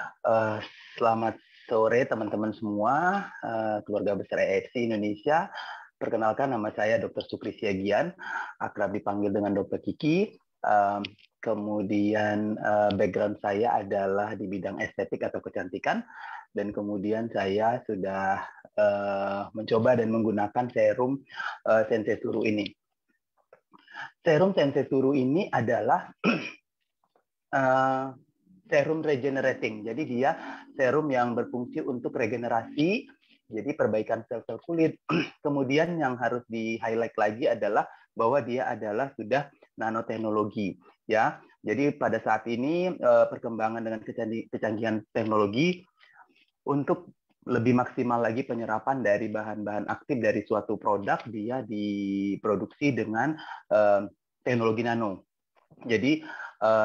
Eh, Selamat sore teman-teman semua, keluarga besar EFC Indonesia. Perkenalkan, nama saya Dr. Sukri Siagian, akrab dipanggil dengan Dr. Kiki. Kemudian background saya adalah di bidang estetik atau kecantikan, dan kemudian saya sudah mencoba dan menggunakan serum Sensei Suru ini. Serum Sensei Suru ini adalah serum regenerating. Jadi dia serum yang berfungsi untuk regenerasi, jadi perbaikan sel-sel kulit. Kemudian yang harus di-highlight lagi adalah bahwa dia adalah sudah nanoteknologi, ya. Jadi pada saat ini perkembangan dengan kecanggihan teknologi untuk lebih maksimal lagi penyerapan dari bahan-bahan aktif dari suatu produk, dia diproduksi dengan teknologi nano. Jadi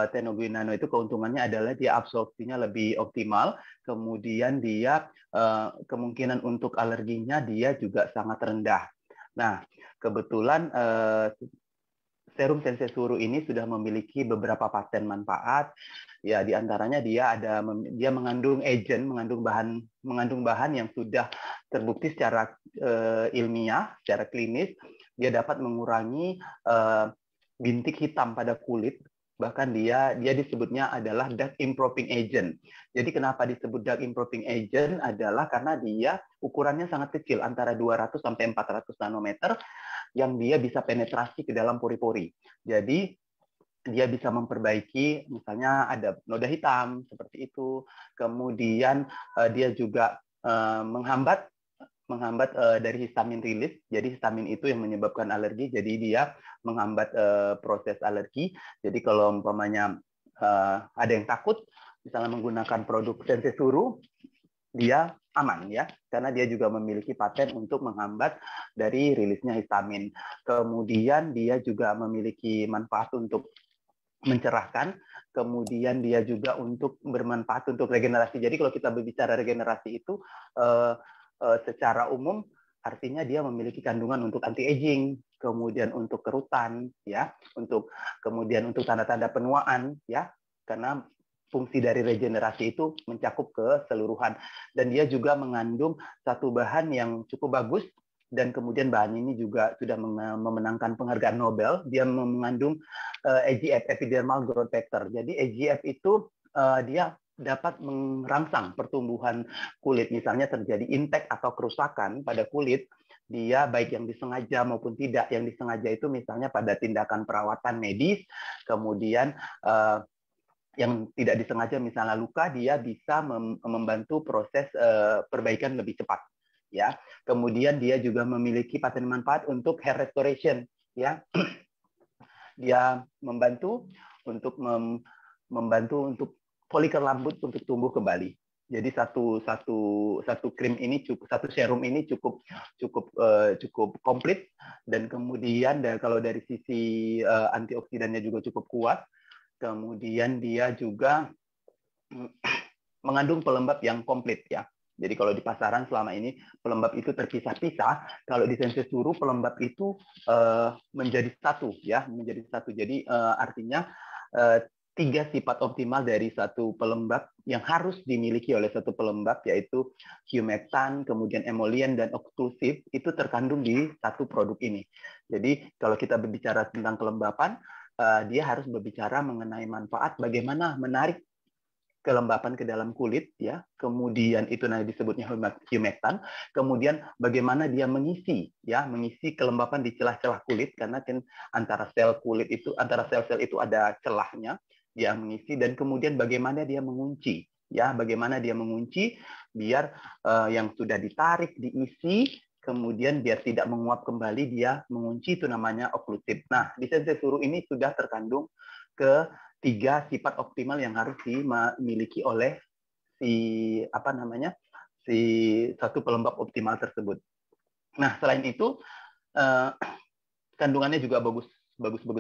teknologi nano itu keuntungannya adalah dia absorpsinya lebih optimal, kemudian dia kemungkinan untuk alerginya dia juga sangat rendah. Nah, kebetulan serum Sensei Suru ini sudah memiliki beberapa paten manfaat. Ya, diantaranya dia mengandung mengandung bahan yang sudah terbukti secara ilmiah, secara klinis. Dia dapat mengurangi bintik hitam pada kulit, bahkan dia disebutnya adalah dark improving agent. Jadi kenapa disebut dark improving agent adalah karena dia ukurannya sangat kecil, antara 200 sampai 400 nanometer, yang dia bisa penetrasi ke dalam pori-pori. Jadi dia bisa memperbaiki, misalnya ada noda hitam seperti itu. Kemudian dia juga menghambat dari histamin rilis. Jadi histamin itu yang menyebabkan alergi. Jadi dia menghambat proses alergi. Jadi kalau umpamanya ada yang takut, misalnya menggunakan produk Sensei Suru, dia aman ya, karena dia juga memiliki paten untuk menghambat dari rilisnya histamin. Kemudian dia juga memiliki manfaat untuk mencerahkan, kemudian dia juga untuk bermanfaat untuk regenerasi. Jadi kalau kita berbicara regenerasi itu secara umum artinya dia memiliki kandungan untuk anti-aging, kemudian untuk kerutan, ya, kemudian untuk tanda-tanda penuaan, ya, karena fungsi dari regenerasi itu mencakup keseluruhan. Dan dia juga mengandung satu bahan yang cukup bagus, dan kemudian bahan ini juga sudah memenangkan penghargaan Nobel. Dia mengandung EGF, epidermal growth factor. Jadi EGF itu dia dapat merangsang pertumbuhan kulit. Misalnya terjadi intek atau kerusakan pada kulit, dia baik yang disengaja maupun tidak. Yang disengaja itu misalnya pada tindakan perawatan medis, kemudian yang tidak disengaja misalnya luka, dia bisa membantu proses perbaikan lebih cepat. Ya, kemudian dia juga memiliki paten manfaat untuk hair restoration. Ya, dia membantu untuk folikel rambut untuk tumbuh kembali. Jadi satu krim ini satu serum ini cukup komplit, dan kemudian kalau dari sisi antioksidannya juga cukup kuat. Kemudian dia juga mengandung pelembab yang komplit ya. Jadi kalau di pasaran selama ini pelembab itu terpisah-pisah, kalau di Sensei Suru pelembab itu menjadi satu ya, menjadi satu. Jadi artinya 3 sifat optimal dari satu pelembab yang harus dimiliki oleh satu pelembab, yaitu humectant, kemudian emollient, dan occlusive, itu terkandung di satu produk ini. Jadi kalau kita berbicara tentang kelembapan, dia harus berbicara mengenai manfaat bagaimana menarik kelembapan ke dalam kulit, ya. Kemudian itu nanti disebutnya humectant. Kemudian bagaimana dia mengisi kelembapan di celah-celah kulit, karena kan antara sel-sel itu ada celahnya, dia mengisi. Dan kemudian bagaimana dia mengunci, bagaimana dia mengunci biar yang sudah ditarik diisi, kemudian biar tidak menguap kembali, dia mengunci, itu namanya occlusive. Nah, di Sensei Suru ini sudah terkandung ke 3 sifat optimal yang harus dimiliki oleh si satu pelembab optimal tersebut. Nah, selain itu kandungannya juga bagus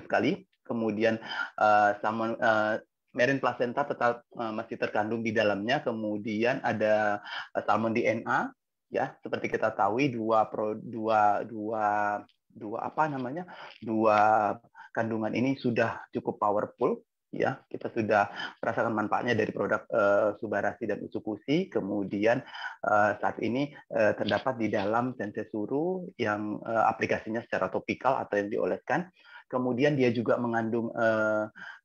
sekali. Kemudian marine placenta tetap masih terkandung di dalamnya. Kemudian ada salmon DNA, ya, seperti kita tahu dua kandungan ini sudah cukup powerful. ya, kita sudah merasakan manfaatnya dari produk Subarashi dan Utsukushi. Kemudian saat ini terdapat di dalam Sensesuru yang aplikasinya secara topikal atau yang dioleskan. Kemudian dia juga mengandung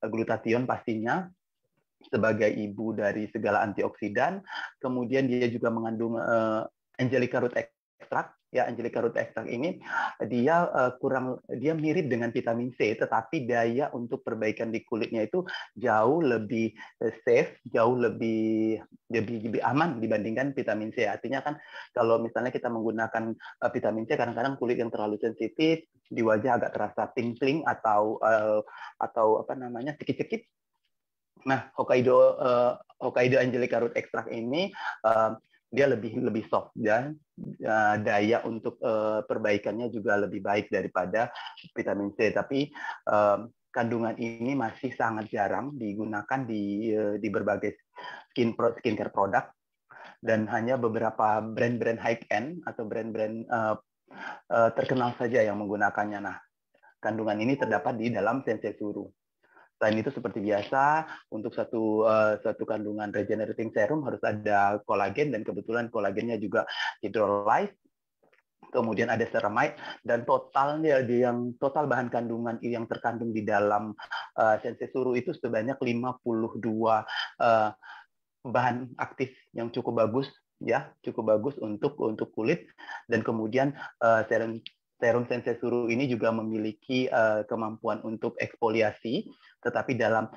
glutathione pastinya sebagai ibu dari segala antioksidan. Kemudian dia juga mengandung Angelica root extract. Ya, Angelica root extract ini dia mirip dengan vitamin C, tetapi daya untuk perbaikan di kulitnya itu jauh lebih safe, jauh lebih aman dibandingkan vitamin C. Artinya kan kalau misalnya kita menggunakan vitamin C, kadang-kadang kulit yang terlalu sensitif, di wajah agak terasa pling-pling atau apa namanya cekit-cekit. Nah, Hokkaido Angelica root extract ini dia lebih soft dan daya untuk perbaikannya juga lebih baik daripada vitamin C. Tapi kandungan ini masih sangat jarang digunakan di berbagai skincare produk, dan hanya beberapa brand-brand high end atau brand-brand terkenal saja yang menggunakannya. Nah, kandungan ini terdapat di dalam Sensesuru. Selain itu seperti biasa, untuk satu kandungan regenerating serum harus ada kolagen, dan kebetulan kolagennya juga hydrolyzed. Kemudian ada ceramide, dan totalnya yang total bahan kandungan yang terkandung di dalam Sensesuru itu sebanyak 52 bahan aktif yang cukup bagus, ya, cukup bagus untuk kulit. Dan kemudian serum Sensesuru ini juga memiliki kemampuan untuk eksfoliasi, tetapi dalam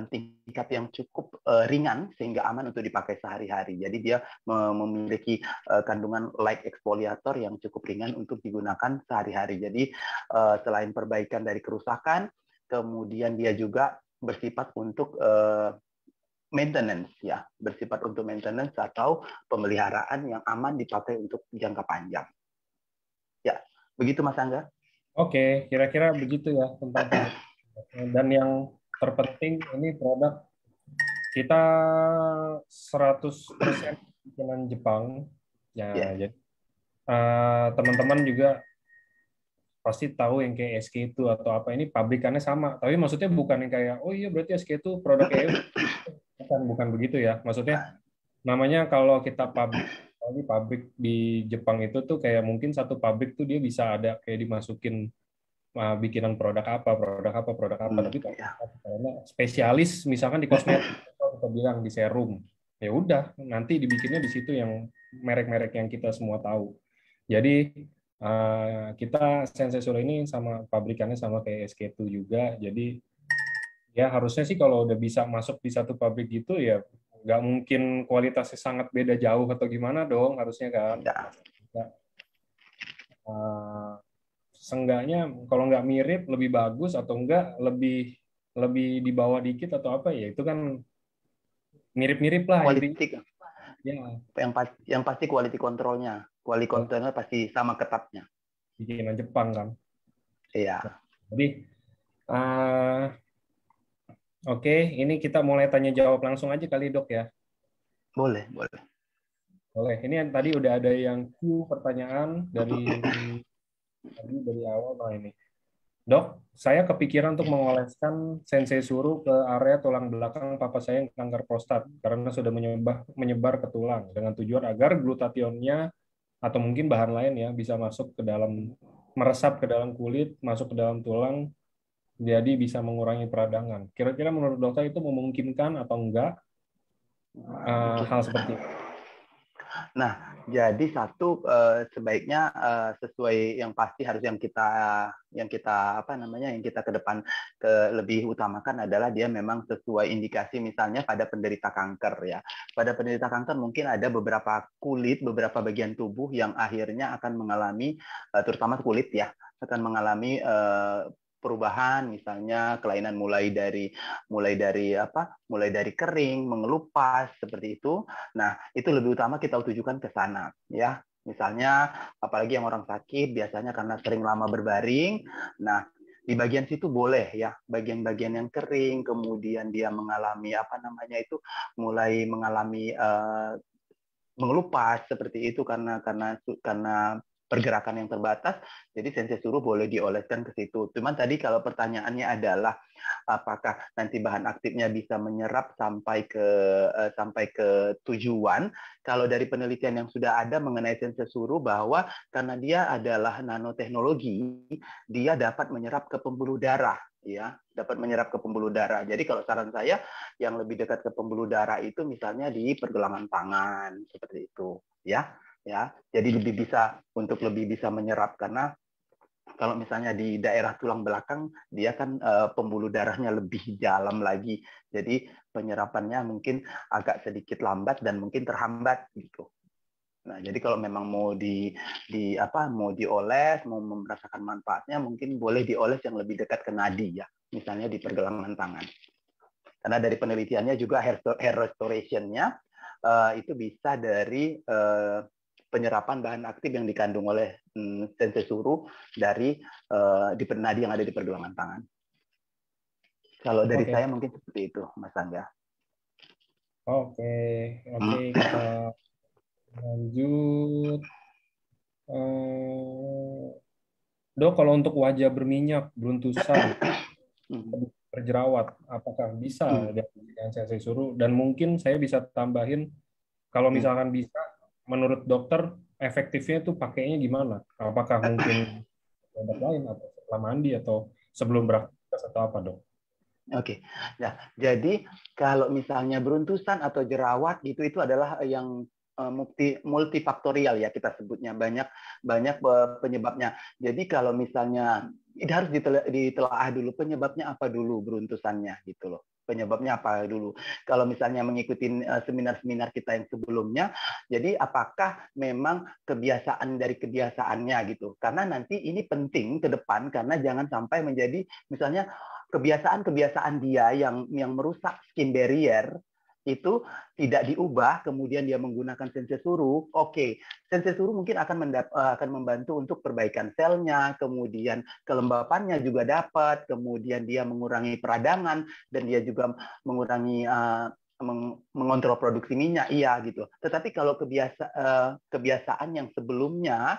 tingkat yang cukup ringan sehingga aman untuk dipakai sehari-hari. Jadi dia memiliki kandungan light exfoliator yang cukup ringan untuk digunakan sehari-hari. Jadi selain perbaikan dari kerusakan, kemudian dia juga bersifat untuk maintenance, ya, bersifat untuk maintenance atau pemeliharaan yang aman dipakai untuk jangka panjang. Ya, begitu Mas Angga. Oke, kira-kira begitu ya tentang penyakit. Dan yang terpenting ini produk kita 100% bikinan Jepang. Ya, jadi teman-teman juga pasti tahu yang kayak SK itu atau apa, ini pabrikannya sama. Tapi maksudnya bukan yang kayak, oh iya berarti SK itu produk EU. Bukan begitu ya. Maksudnya namanya kalau kita pabrik di Jepang itu tuh kayak mungkin satu pabrik tuh dia bisa ada kayak dimasukin bikinan produk apa. Tapi karena spesialis misalkan di kosmetik kita bilang di serum, ya udah nanti dibikinnya di situ yang merek-merek yang kita semua tahu. Jadi kita Sensesuru ini sama pabrikannya sama kayak SK2 juga. Jadi ya harusnya sih kalau udah bisa masuk di satu pabrik gitu ya nggak mungkin kualitasnya sangat beda jauh atau gimana dong, harusnya kan. Seenggaknya kalau nggak mirip lebih bagus, atau enggak lebih di bawah dikit atau apa ya, itu kan mirip-mirip lah Quality, ya. yang pasti quality controlnya pasti sama ketatnya. Bikinan Jepang kan. Iya. Jadi oke, ini kita mulai tanya jawab langsung aja kali Dok ya. Boleh. Boleh. Ini yang tadi udah ada yang pertanyaan dari awal. Nah ini, Dok, saya kepikiran untuk mengoleskan Sensesuru ke area tulang belakang papa saya yang kanker prostat karena sudah menyebar ke tulang, dengan tujuan agar glutathionnya atau mungkin bahan lain ya bisa masuk ke dalam, meresap ke dalam kulit, masuk ke dalam tulang, jadi bisa mengurangi peradangan. Kira-kira menurut dokter itu memungkinkan atau enggak hal seperti itu? Nah, jadi sebaiknya sesuai yang pasti harus yang kita ke depan lebih utamakan adalah dia memang sesuai indikasi, misalnya pada penderita kanker ya. Pada penderita kanker mungkin ada beberapa bagian tubuh yang akhirnya akan mengalami terutama kulit ya, akan mengalami perubahan, misalnya kelainan mulai dari kering, mengelupas seperti itu. Nah, itu lebih utama kita tujukan ke sana ya. Misalnya apalagi yang orang sakit biasanya karena sering lama berbaring. Nah, di bagian situ boleh ya, bagian-bagian yang kering, kemudian dia mengalami mulai mengalami mengelupas seperti itu karena pergerakan yang terbatas, jadi sensei suruh boleh dioleskan ke situ. Cuman tadi kalau pertanyaannya adalah apakah nanti bahan aktifnya bisa menyerap sampai ke tujuan, kalau dari penelitian yang sudah ada mengenai sensei suruh bahwa karena dia adalah nanoteknologi, dia dapat menyerap ke pembuluh darah, ya, dapat menyerap ke pembuluh darah. Jadi kalau saran saya yang lebih dekat ke pembuluh darah itu misalnya di pergelangan tangan seperti itu, ya. Ya, jadi lebih bisa menyerap karena kalau misalnya di daerah tulang belakang dia kan pembuluh darahnya lebih dalam lagi, jadi penyerapannya mungkin agak sedikit lambat dan mungkin terhambat gitu. Nah, jadi kalau memang mau mau dioles, mau merasakan manfaatnya, mungkin boleh dioles yang lebih dekat ke nadi ya, misalnya di pergelangan tangan. Karena dari penelitiannya juga hair restoration-nya itu bisa dari penyerapan bahan aktif yang dikandung oleh sensei suruh dari di nadi yang ada di pergelangan tangan. Kalau dari saya mungkin seperti itu, Mas Angga. Oke, kita lanjut. Dok, kalau untuk wajah berminyak, beruntusan, berjerawat, apakah bisa dengan sensei suruh? Dan mungkin saya bisa tambahin, kalau misalkan bisa, menurut dokter, efektifnya itu pakainya gimana? Apakah mungkin obat lain, atau setelah mandi, atau sebelum beraktivitas, atau apa, Dok? Oke, nah jadi kalau misalnya beruntusan atau jerawat itu adalah yang multifaktorial ya kita sebutnya, banyak penyebabnya. Jadi kalau misalnya ini harus ditelaah dulu penyebabnya apa dulu beruntusannya gitu loh. Penyebabnya apa dulu. Kalau misalnya mengikuti seminar-seminar kita yang sebelumnya, jadi apakah memang kebiasaan dari kebiasaannya gitu. Karena nanti ini penting ke depan karena jangan sampai menjadi misalnya kebiasaan dia yang merusak skin barrier itu tidak diubah, kemudian dia menggunakan sensei suruh, oke, sensei suruh mungkin akan membantu untuk perbaikan selnya, kemudian kelembapannya juga dapat, kemudian dia mengurangi peradangan, dan dia juga mengurangi mengontrol produksi minyak, iya gitu. Tetapi kalau kebiasaan yang sebelumnya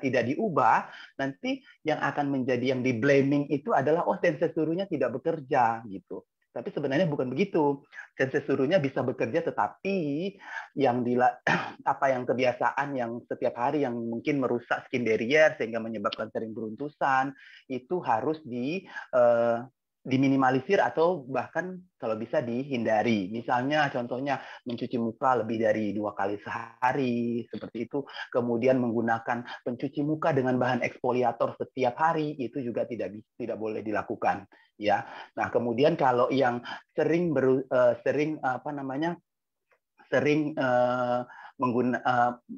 tidak diubah, nanti yang akan menjadi yang di blaming itu adalah sensei suruhnya tidak bekerja gitu. Tapi sebenarnya bukan begitu. Sensei suruhnya bisa bekerja, tetapi yang kebiasaan yang setiap hari yang mungkin merusak skin barrier sehingga menyebabkan sering beruntusan itu harus diminimalisir atau bahkan kalau bisa dihindari. Misalnya contohnya mencuci muka lebih dari 2 kali sehari, seperti itu. Kemudian menggunakan pencuci muka dengan bahan eksfoliator setiap hari, itu juga tidak boleh dilakukan. Ya. Nah, kemudian kalau yang sering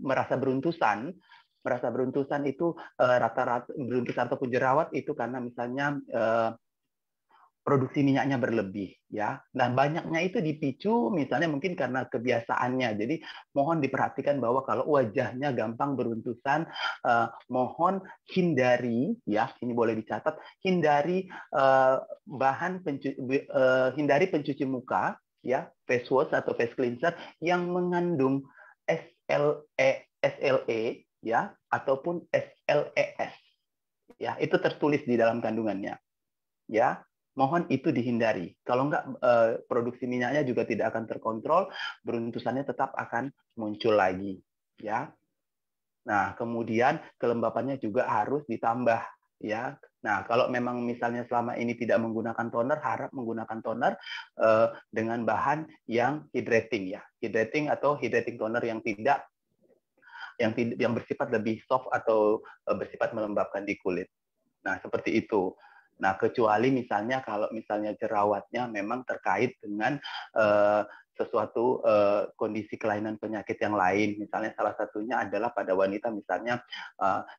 merasa beruntusan itu rata-rata beruntusan ataupun jerawat itu karena misalnya produksi minyaknya berlebih ya. Nah, banyaknya itu dipicu misalnya mungkin karena kebiasaannya. Jadi mohon diperhatikan bahwa kalau wajahnya gampang beruntusan, mohon hindari ya, ini boleh dicatat, hindari hindari pencuci muka ya, face wash atau face cleanser yang mengandung SLE ya ataupun SLES. Ya, itu tertulis di dalam kandungannya. Ya, mohon itu dihindari. Kalau enggak, produksi minyaknya juga tidak akan terkontrol, beruntusannya tetap akan muncul lagi. Ya. Nah, kemudian kelembapannya juga harus ditambah. Ya. Nah, kalau memang misalnya selama ini tidak menggunakan toner, harap menggunakan toner dengan bahan yang hydrating ya, hydrating atau hydrating toner yang bersifat lebih soft atau bersifat melembabkan di kulit. Nah, seperti itu. Nah, kecuali misalnya kalau misalnya jerawatnya memang terkait dengan sesuatu kondisi kelainan penyakit yang lain. Misalnya salah satunya adalah pada wanita misalnya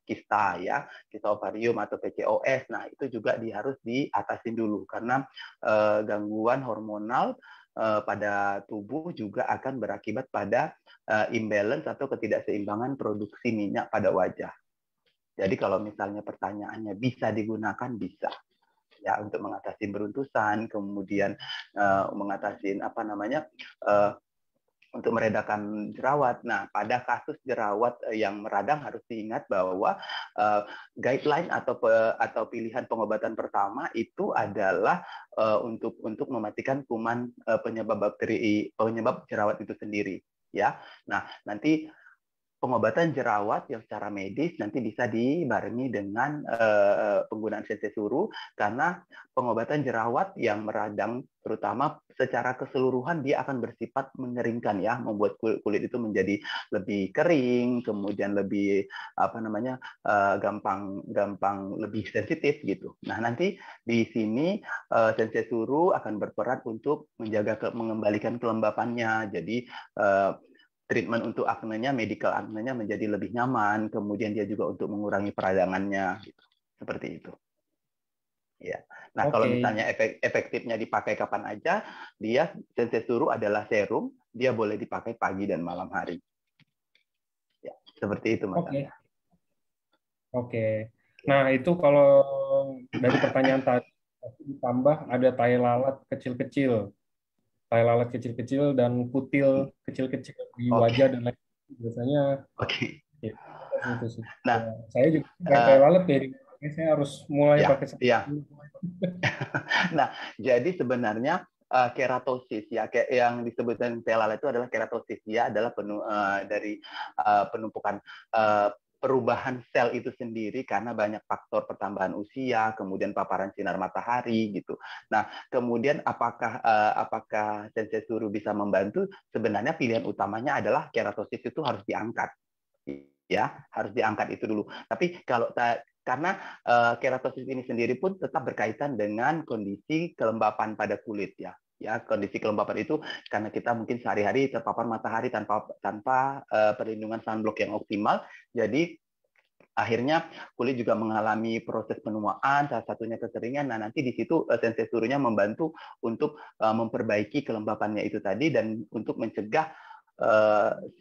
kista ya, kista ovarium atau PCOS. Nah, itu juga harus diatasin dulu karena gangguan hormonal pada tubuh juga akan berakibat pada imbalance atau ketidakseimbangan produksi minyak pada wajah. Jadi kalau misalnya pertanyaannya bisa digunakan, bisa ya untuk mengatasi beruntusan, kemudian mengatasi untuk meredakan jerawat. Nah, pada kasus jerawat yang meradang harus diingat bahwa guideline atau pilihan pengobatan pertama itu adalah untuk mematikan kuman penyebab jerawat itu sendiri, ya. Nah, nanti pengobatan jerawat yang secara medis nanti bisa dibarengi dengan penggunaan sensei suru, karena pengobatan jerawat yang meradang terutama secara keseluruhan dia akan bersifat mengeringkan, ya, membuat kulit itu menjadi lebih kering, kemudian lebih gampang lebih sensitif gitu. Nah, nanti di sini sensei suru akan berperan untuk mengembalikan kelembapannya. Jadi treatment untuk aknenya, medical aknenya menjadi lebih nyaman, kemudian dia juga untuk mengurangi peradangannya, gitu. Seperti itu. Ya. Nah, kalau misalnya efektifnya dipakai kapan aja, dia sensei suru adalah serum, dia boleh dipakai pagi dan malam hari. Ya, seperti itu Mas. Oke. Nah, itu kalau dari pertanyaan tadi ditambah ada tai lalat kecil-kecil. Tai lalat kecil-kecil dan kutil kecil-kecil di wajah dan lain biasanya. Ya, itu sih. Nah, ya, saya juga pakai tai lalat jadi saya harus mulai pakai. Nah, jadi sebenarnya keratosis, ya, yang disebutkan tai lalat itu adalah keratosis, ya, adalah dari penumpukan perubahan sel itu sendiri karena banyak faktor pertambahan usia, kemudian paparan sinar matahari gitu. Nah, kemudian apakah sensei suru bisa membantu? Sebenarnya pilihan utamanya adalah keratosis itu harus diangkat, ya, harus diangkat itu dulu. Tapi karena keratosis ini sendiri pun tetap berkaitan dengan kondisi kelembapan pada kulit, ya. Ya, kondisi kelembapan itu karena kita mungkin sehari-hari terpapar matahari tanpa perlindungan sunblock yang optimal, jadi akhirnya kulit juga mengalami proses penuaan, salah satunya kekeringan. Nah, nanti di situ sensei surunya membantu untuk memperbaiki kelembapannya itu tadi dan untuk mencegah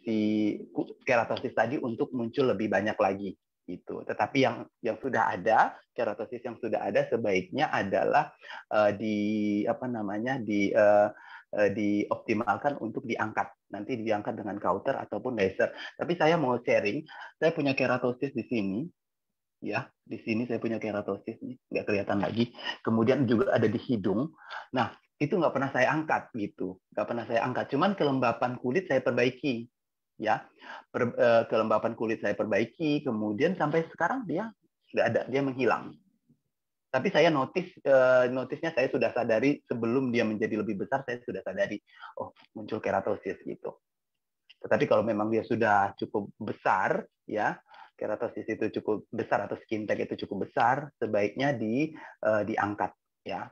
si keratosis tadi untuk muncul lebih banyak lagi. Gitu. Tetapi yang sudah ada, keratosis yang sudah ada sebaiknya adalah dioptimalkan untuk diangkat. Nanti diangkat dengan kauter ataupun laser. Tapi saya mau sharing, saya punya keratosis di sini. Ya, di sini saya punya keratosis nih, nggak kelihatan lagi. Kemudian juga ada di hidung. Nah, itu nggak pernah saya angkat gitu, nggak pernah saya angkat. Cuman kelembapan kulit saya perbaiki, ya, kelembapan kulit saya perbaiki. Kemudian sampai sekarang dia nggak ada, dia menghilang. Tapi saya notisnya saya sudah sadari sebelum dia menjadi lebih besar, saya sudah sadari, oh, muncul keratosis gitu. Tetapi kalau memang dia sudah cukup besar, ya, keratosis itu cukup besar atau skin tag itu cukup besar, sebaiknya diangkat, ya.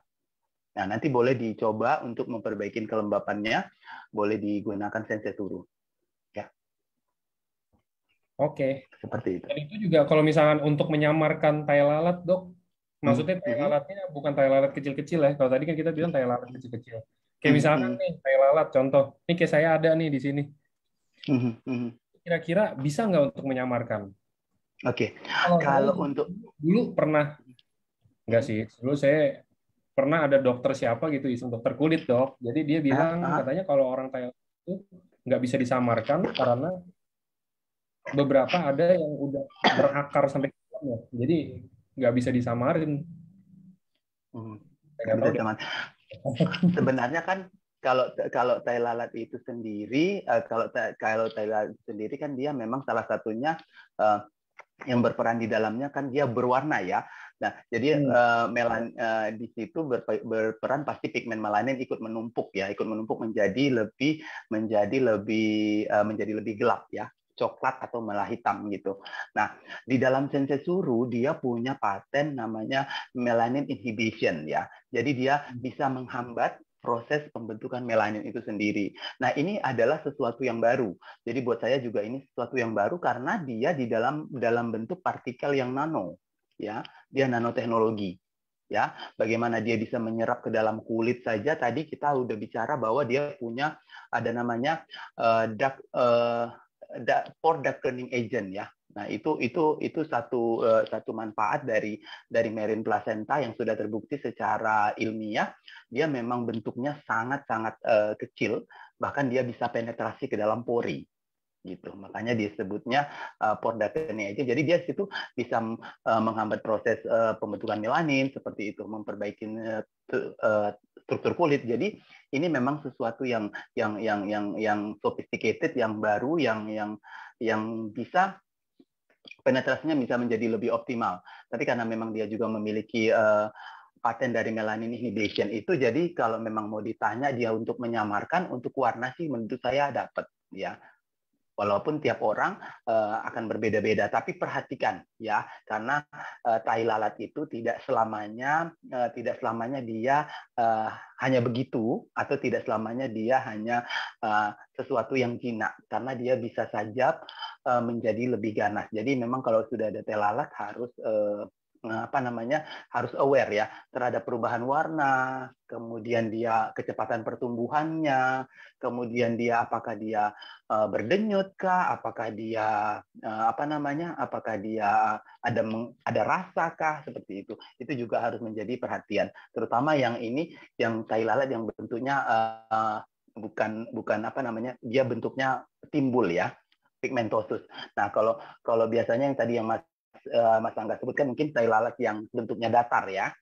Nah, nanti boleh dicoba untuk memperbaiki kelembapannya, boleh digunakan sensei suru. Ya. Oke. Seperti itu. Dan itu juga kalau misalkan untuk menyamarkan tai lalat, Dok, maksudnya tai lalatnya bukan tai lalat kecil-kecil ya. Kalau tadi kan kita bilang tai lalat kecil-kecil. Kayak misalkan nih tai lalat contoh, ini kayak saya ada nih di sini. Kira-kira bisa nggak untuk menyamarkan? Oke. Kalau untuk dulu pernah nggak sih? Dulu saya pernah ada dokter siapa gitu, iseng dokter kulit, Dok. Jadi dia bilang katanya kalau orang tai lalat itu nggak bisa disamarkan karena beberapa ada yang udah berakar sampai ke dalamnya. Jadi nggak bisa disamarin. Sebenarnya kan kalau tai lalat itu sendiri, kalau tai lalat itu sendiri kan dia memang salah satunya yang berperan di dalamnya kan dia berwarna, ya. Nah, jadi di situ berperan pasti pigmen melanin ikut menumpuk, ya, ikut menumpuk menjadi lebih gelap, ya, coklat atau malah hitam gitu. Nah, di dalam sensei suru dia punya paten namanya melanin inhibition, ya. Jadi dia bisa menghambat proses pembentukan melanin itu sendiri. Nah, ini adalah sesuatu yang baru. Jadi buat saya juga ini sesuatu yang baru karena dia di dalam bentuk partikel yang nano, ya. Dia nanoteknologi. Ya, bagaimana dia bisa menyerap ke dalam kulit saja. Tadi kita udah bicara bahwa dia punya ada namanya pore darkening agent, ya. Nah, itu satu manfaat dari marine placenta yang sudah terbukti secara ilmiah. Dia memang bentuknya sangat-sangat kecil, bahkan dia bisa penetrasi ke dalam pori gitu. Makanya disebutnya pordatenea itu. Jadi dia situ bisa menghambat proses pembentukan melanin seperti itu, memperbaiki struktur kulit. Jadi ini memang sesuatu yang sophisticated, yang baru, yang bisa penetrasinya bisa menjadi lebih optimal. Tapi karena memang dia juga memiliki paten dari melanin inhibition itu, jadi kalau memang mau ditanya dia untuk menyamarkan untuk warna sih menurut saya dapat ya. Walaupun tiap orang akan berbeda-beda, tapi perhatikan ya, karena tai lalat itu tidak selamanya dia hanya begitu, atau tidak selamanya dia hanya sesuatu yang jinak, karena dia bisa saja menjadi lebih ganas. Jadi memang kalau sudah ada tai lalat harus harus aware ya terhadap perubahan warna, kemudian dia kecepatan pertumbuhannya, kemudian dia apakah dia berdenyut kah, apakah dia apakah dia ada rasa kah, seperti itu. Itu juga harus menjadi perhatian, terutama yang tai lalat yang bentuknya bukan dia bentuknya timbul ya, pigmentosus. Nah, kalau biasanya yang tadi yang Mas Angga sebutkan mungkin tai lalat yang bentuknya datar ya.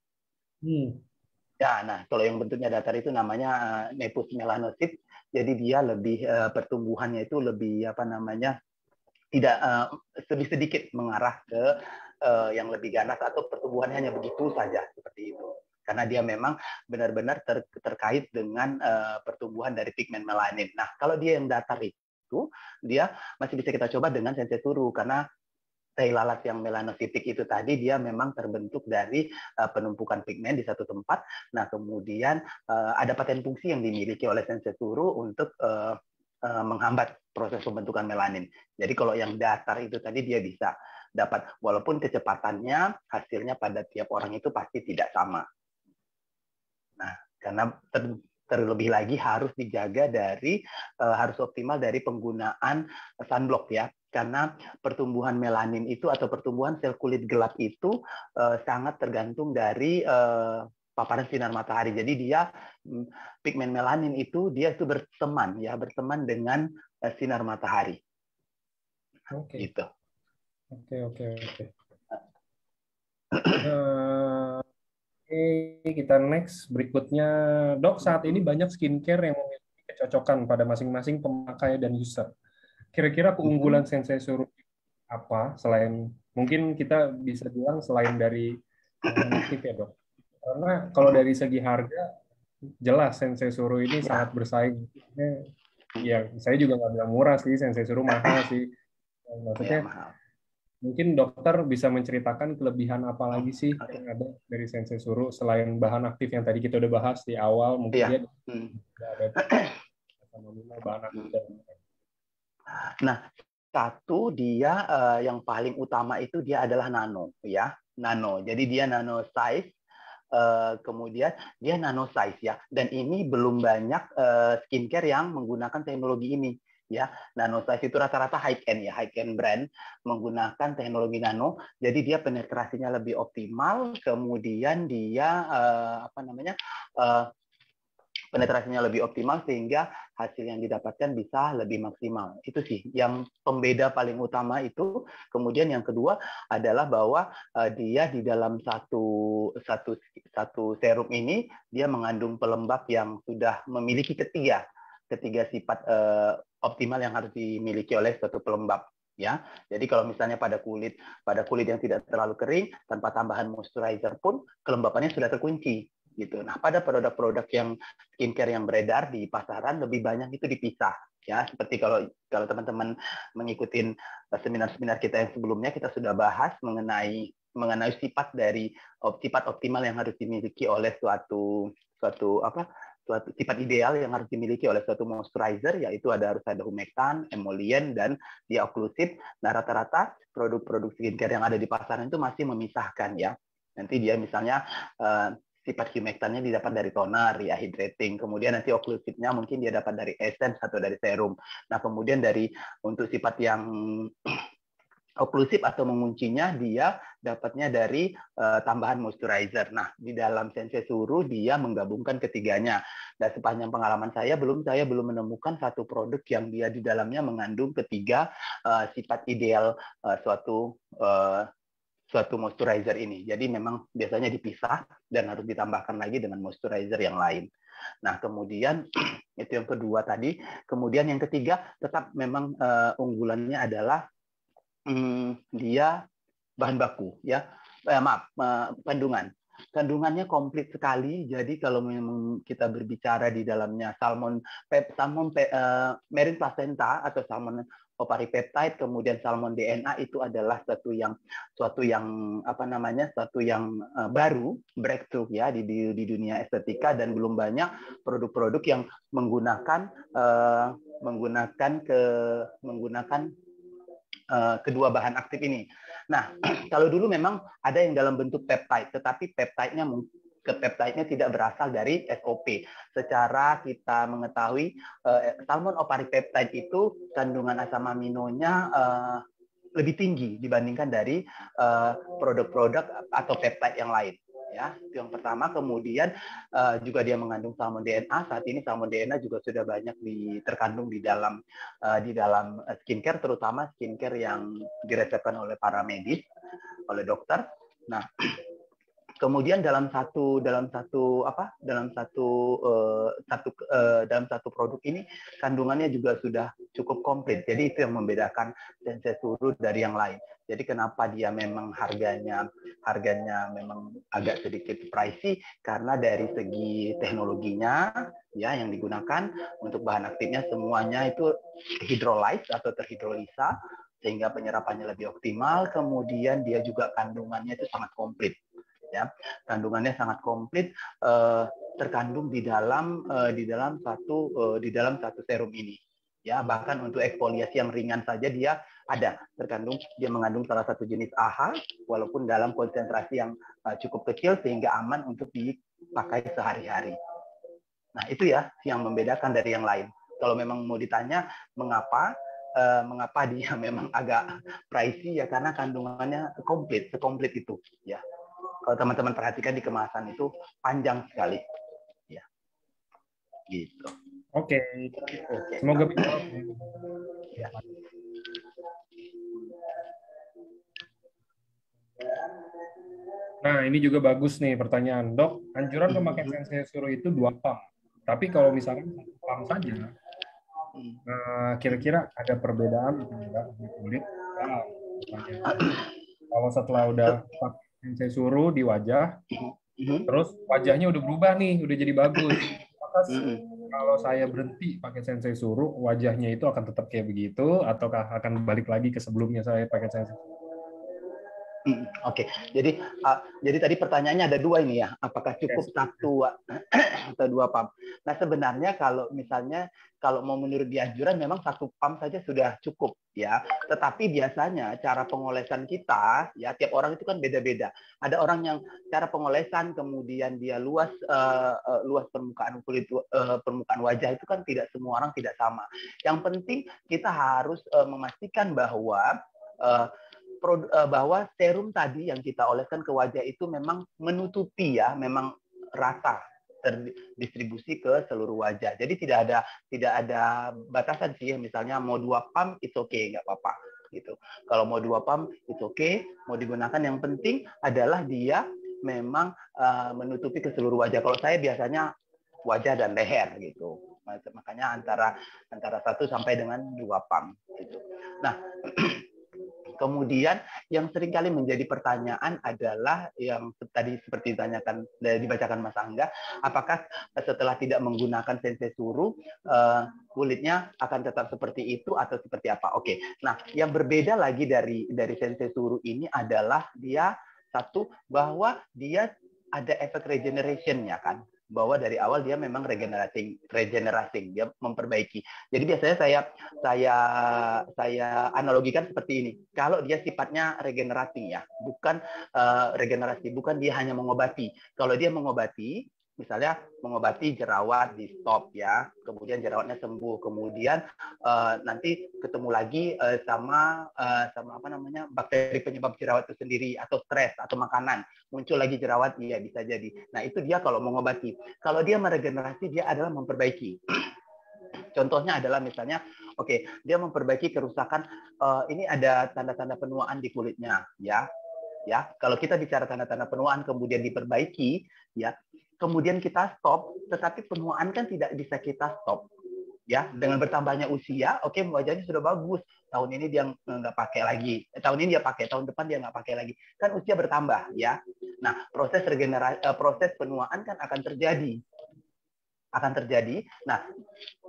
Ya, nah kalau yang bentuknya datar itu namanya Nepus melanocyte. Jadi dia lebih pertumbuhannya itu lebih tidak lebih sedikit mengarah ke yang lebih ganas, atau pertumbuhannya hanya begitu saja seperti itu. Karena dia memang benar-benar terkait dengan pertumbuhan dari pigmen melanin. Nah, kalau dia yang datar itu, dia masih bisa kita coba dengan sensei suru, karena tai lalat yang melanositik itu tadi dia memang terbentuk dari penumpukan pigmen di satu tempat. Nah, kemudian ada paten fungsi yang dimiliki oleh sensei suru untuk menghambat proses pembentukan melanin. Jadi kalau yang datar itu tadi dia bisa dapat, walaupun kecepatannya hasilnya pada tiap orang itu pasti tidak sama. Nah, karena terlebih lagi harus dijaga harus optimal dari penggunaan sunblock ya, karena pertumbuhan melanin itu atau pertumbuhan sel kulit gelap itu sangat tergantung dari paparan sinar matahari. Jadi dia pigmen melanin itu berteman dengan sinar matahari. Oke. Gitu. Oke. Kita next berikutnya, Dok. Saat ini banyak skincare yang memiliki kecocokan pada masing-masing pemakai dan user. Kira-kira keunggulan sensei suru apa, selain mungkin kita bisa bilang selain dari bahan aktif ya, Dok? Karena kalau dari segi harga jelas sensei suru ini sangat bersaing. Ya, saya juga nggak bilang murah sih, sensei suru mahal sih. Maksudnya mahal. mungkin dokter bisa menceritakan kelebihan apa lagi sih yang ada dari sensei suru selain bahan aktif yang tadi kita udah bahas di awal, mungkin dia ada bahan aktif dan Nah, satu dia yang paling utama itu dia adalah nano ya, nano. Jadi dia nano size, kemudian dia nano size ya. Dan ini belum banyak skincare yang menggunakan teknologi ini ya. Nano size itu rata-rata high end ya, high end brand menggunakan teknologi nano. Jadi dia penetrasinya lebih optimal, kemudian dia penetrasinya lebih optimal sehingga hasil yang didapatkan bisa lebih maksimal. Itu sih yang pembeda paling utama itu. Kemudian yang kedua adalah bahwa dia di dalam satu serum ini dia mengandung pelembab yang sudah memiliki ketiga sifat optimal yang harus dimiliki oleh suatu pelembab. Ya, jadi kalau misalnya pada kulit yang tidak terlalu kering tanpa tambahan moisturizer pun kelembapannya sudah terkunci gitu. Nah, pada produk-produk yang skincare yang beredar di pasaran lebih banyak itu dipisah ya. Seperti kalau teman-teman mengikuti seminar-seminar kita yang sebelumnya, kita sudah bahas mengenai sifat optimal yang harus dimiliki oleh suatu sifat ideal yang harus dimiliki oleh suatu moisturizer, yaitu harus ada humectant, emollient, dan dia-occlusive. Nah, rata-rata produk-produk skincare yang ada di pasaran itu masih memisahkan ya. Nanti dia misalnya sifat humectantnya didapat dari toner, ya hydrating. Kemudian nanti occlusive-nya mungkin dia dapat dari essence atau dari serum. Nah, kemudian untuk sifat yang oklusif atau menguncinya dia dapatnya dari tambahan moisturizer. Nah, di dalam Sensei Suru dia menggabungkan ketiganya. Dan sepanjang pengalaman saya belum menemukan satu produk yang dia di dalamnya mengandung ketiga sifat ideal suatu moisturizer ini. Jadi memang biasanya dipisah dan harus ditambahkan lagi dengan moisturizer yang lain. Nah, kemudian itu yang kedua tadi. Kemudian yang ketiga tetap memang unggulannya adalah dia bahan baku ya, kandungan. Kandungannya komplit sekali. Jadi kalau memang kita berbicara di dalamnya marine placenta atau salmon oparipeptide, kemudian salmon DNA itu adalah suatu yang baru, breakthrough ya di dunia estetika, dan belum banyak produk-produk yang menggunakan kedua bahan aktif ini. Nah, kalau dulu memang ada yang dalam bentuk peptide, tetapi peptide-nya tidak berasal dari SOP. Secara kita mengetahui salmon oparipeptide itu kandungan asam aminonya lebih tinggi dibandingkan dari produk-produk atau peptide yang lain. Ya, itu yang pertama. Kemudian juga dia mengandung salmon DNA. Saat ini salmon DNA juga sudah banyak terkandung di dalam skincare, terutama skincare yang diresepkan oleh para medis, oleh dokter. Nah, kemudian dalam satu produk ini kandungannya juga sudah cukup komplit. Jadi itu yang membedakan Sensei Suru dari yang lain. Jadi kenapa dia memang harganya memang agak sedikit pricey, karena dari segi teknologinya ya yang digunakan untuk bahan aktifnya semuanya itu hydrolyzed atau terhidrolisa, sehingga penyerapannya lebih optimal. Kemudian dia juga kandungannya itu sangat komplit. Ya, kandungannya sangat komplit, terkandung di dalam satu serum ini. Ya, bahkan untuk eksfoliasi yang ringan saja dia mengandung salah satu jenis AHA, walaupun dalam konsentrasi yang cukup kecil sehingga aman untuk dipakai sehari-hari. Nah, itu ya yang membedakan dari yang lain. Kalau memang mau ditanya mengapa dia memang agak pricey, ya karena kandungannya sekomplit itu ya. Kalau teman-teman perhatikan di kemasan itu panjang sekali, ya, gitu. Oke. Semoga bisa. Ya. Nah, ini juga bagus nih pertanyaan, Dok. Anjuran pemakaian Sensei Suru itu 2 pump. Tapi kalau misalnya 1 pump saja, kira-kira ada perbedaan enggak di kulit? Kalau setelah udah pakai Sensei Suru di wajah, terus wajahnya udah berubah nih, udah jadi bagus. Maka kalau saya berhenti pakai Sensei Suru, wajahnya itu akan tetap kayak begitu, ataukah akan balik lagi ke sebelumnya saya pakai Sensei Suru? Oke. Jadi tadi pertanyaannya ada 2 ini ya. Apakah cukup 1 atau 2 pump? Nah, sebenarnya kalau mau menurut dianjuran memang 1 pump saja sudah cukup ya. Tetapi biasanya cara pengolesan kita ya, tiap orang itu kan beda-beda. Ada orang yang cara pengolesan kemudian dia luas permukaan kulit, permukaan wajah itu kan tidak semua orang tidak sama. Yang penting kita harus memastikan bahwa serum tadi yang kita oleskan ke wajah itu memang menutupi ya, memang rata terdistribusi ke seluruh wajah. Jadi tidak ada batasan sih, misalnya mau 2 pump it's okay, nggak apa-apa gitu. Kalau mau 2 pump it's okay, mau digunakan, yang penting adalah dia memang menutupi ke seluruh wajah. Kalau saya biasanya wajah dan leher gitu. Makanya antara 1 sampai dengan 2 pump gitu. Nah, kemudian yang seringkali menjadi pertanyaan adalah yang tadi seperti dibacakan Mas Angga, apakah setelah tidak menggunakan Sensei Suru kulitnya akan tetap seperti itu atau seperti apa? Oke. Nah, yang berbeda lagi dari Sensei Suru ini adalah dia satu, bahwa dia ada efek regeneration-nya kan. Bahwa dari awal dia memang regenerating, dia memperbaiki. Jadi biasanya saya analogikan seperti ini. Kalau dia sifatnya regenerating ya, bukan regenerasi, bukan dia hanya mengobati. Kalau dia mengobati, misalnya mengobati jerawat di stop ya, kemudian jerawatnya sembuh, kemudian nanti ketemu lagi sama apa namanya bakteri penyebab jerawat itu sendiri, atau stres atau makanan, muncul lagi jerawat, iya bisa jadi. Nah itu dia kalau mengobati. Kalau dia meregenerasi, dia adalah memperbaiki. Contohnya adalah misalnya, oke, dia memperbaiki kerusakan, ini ada tanda-tanda penuaan di kulitnya, ya. Kalau kita bicara tanda-tanda penuaan kemudian diperbaiki, ya, kemudian kita stop, tetapi penuaan kan tidak bisa kita stop, ya. Dengan bertambahnya usia, oke, wajahnya sudah bagus, tahun ini dia nggak pakai lagi, tahun ini dia pakai, tahun depan dia nggak pakai lagi, kan usia bertambah, ya. Nah, proses regenerasi, proses penuaan kan akan terjadi. Nah,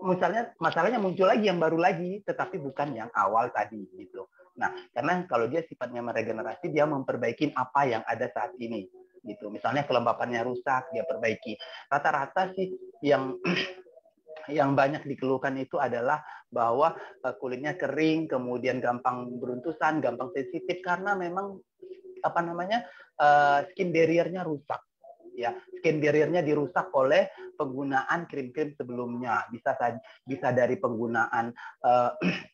misalnya masalahnya muncul lagi yang baru lagi, tetapi bukan yang awal tadi gitu. Nah, karena kalau dia sifatnya meregenerasi, dia memperbaiki apa yang ada saat ini gitu. Misalnya kelembapannya rusak, dia perbaiki. Rata-rata sih yang yang banyak dikeluhkan itu adalah bahwa kulitnya kering, kemudian gampang beruntusan, gampang sensitif karena memang apa namanya skin barrier-nya rusak. Ya, skin barrier-nya dirusak oleh penggunaan krim-krim sebelumnya. Bisa dari penggunaan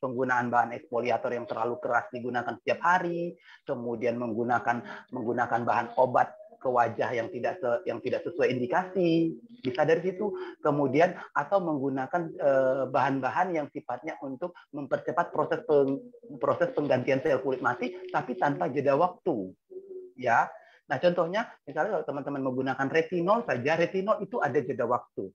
penggunaan bahan eksfoliator yang terlalu keras digunakan setiap hari, kemudian menggunakan bahan obat ke wajah yang tidak sesuai indikasi, bisa dari situ. Kemudian atau menggunakan bahan-bahan yang sifatnya untuk mempercepat proses penggantian sel kulit mati, tapi tanpa jeda waktu, ya. Nah, contohnya, misalnya kalau teman-teman menggunakan retinol saja, retinol itu ada jeda waktu,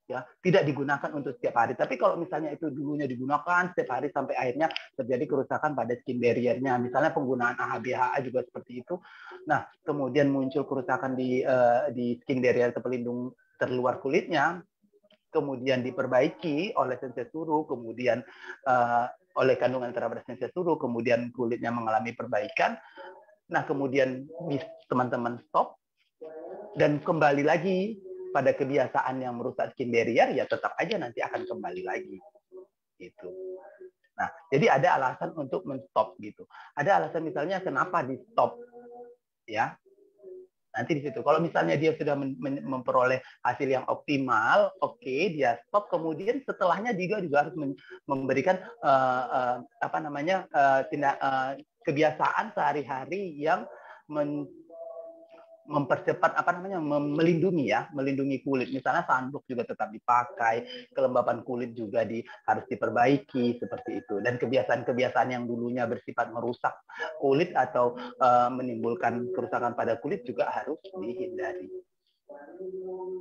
ya, tidak digunakan untuk setiap hari. Tapi kalau misalnya itu dulunya digunakan setiap hari sampai akhirnya terjadi kerusakan pada skin barrier-nya, misalnya penggunaan AHA/BHA juga seperti itu. Nah, kemudian muncul kerusakan di skin barrier pelindung terluar kulitnya, kemudian diperbaiki oleh sensesuru, kemudian oleh kandungan terabar sensesuru, kemudian kulitnya mengalami perbaikan. Nah, kemudian teman-teman stop dan kembali lagi pada kebiasaan yang merusak skin barrier, ya tetap aja nanti akan kembali lagi. Gitu. Nah, jadi ada alasan untuk men-stop gitu. Ada alasan misalnya kenapa di-stop, ya. Nanti di situ. Kalau misalnya dia sudah memperoleh hasil yang optimal, oke, dia stop. Kemudian setelahnya dia juga harus memberikan apa namanya kebiasaan sehari-hari yang mempercepat apa namanya melindungi kulit. Misalnya sunblock juga tetap dipakai, kelembapan kulit juga harus diperbaiki seperti itu. Dan kebiasaan-kebiasaan yang dulunya bersifat merusak kulit atau menimbulkan kerusakan pada kulit juga harus dihindari.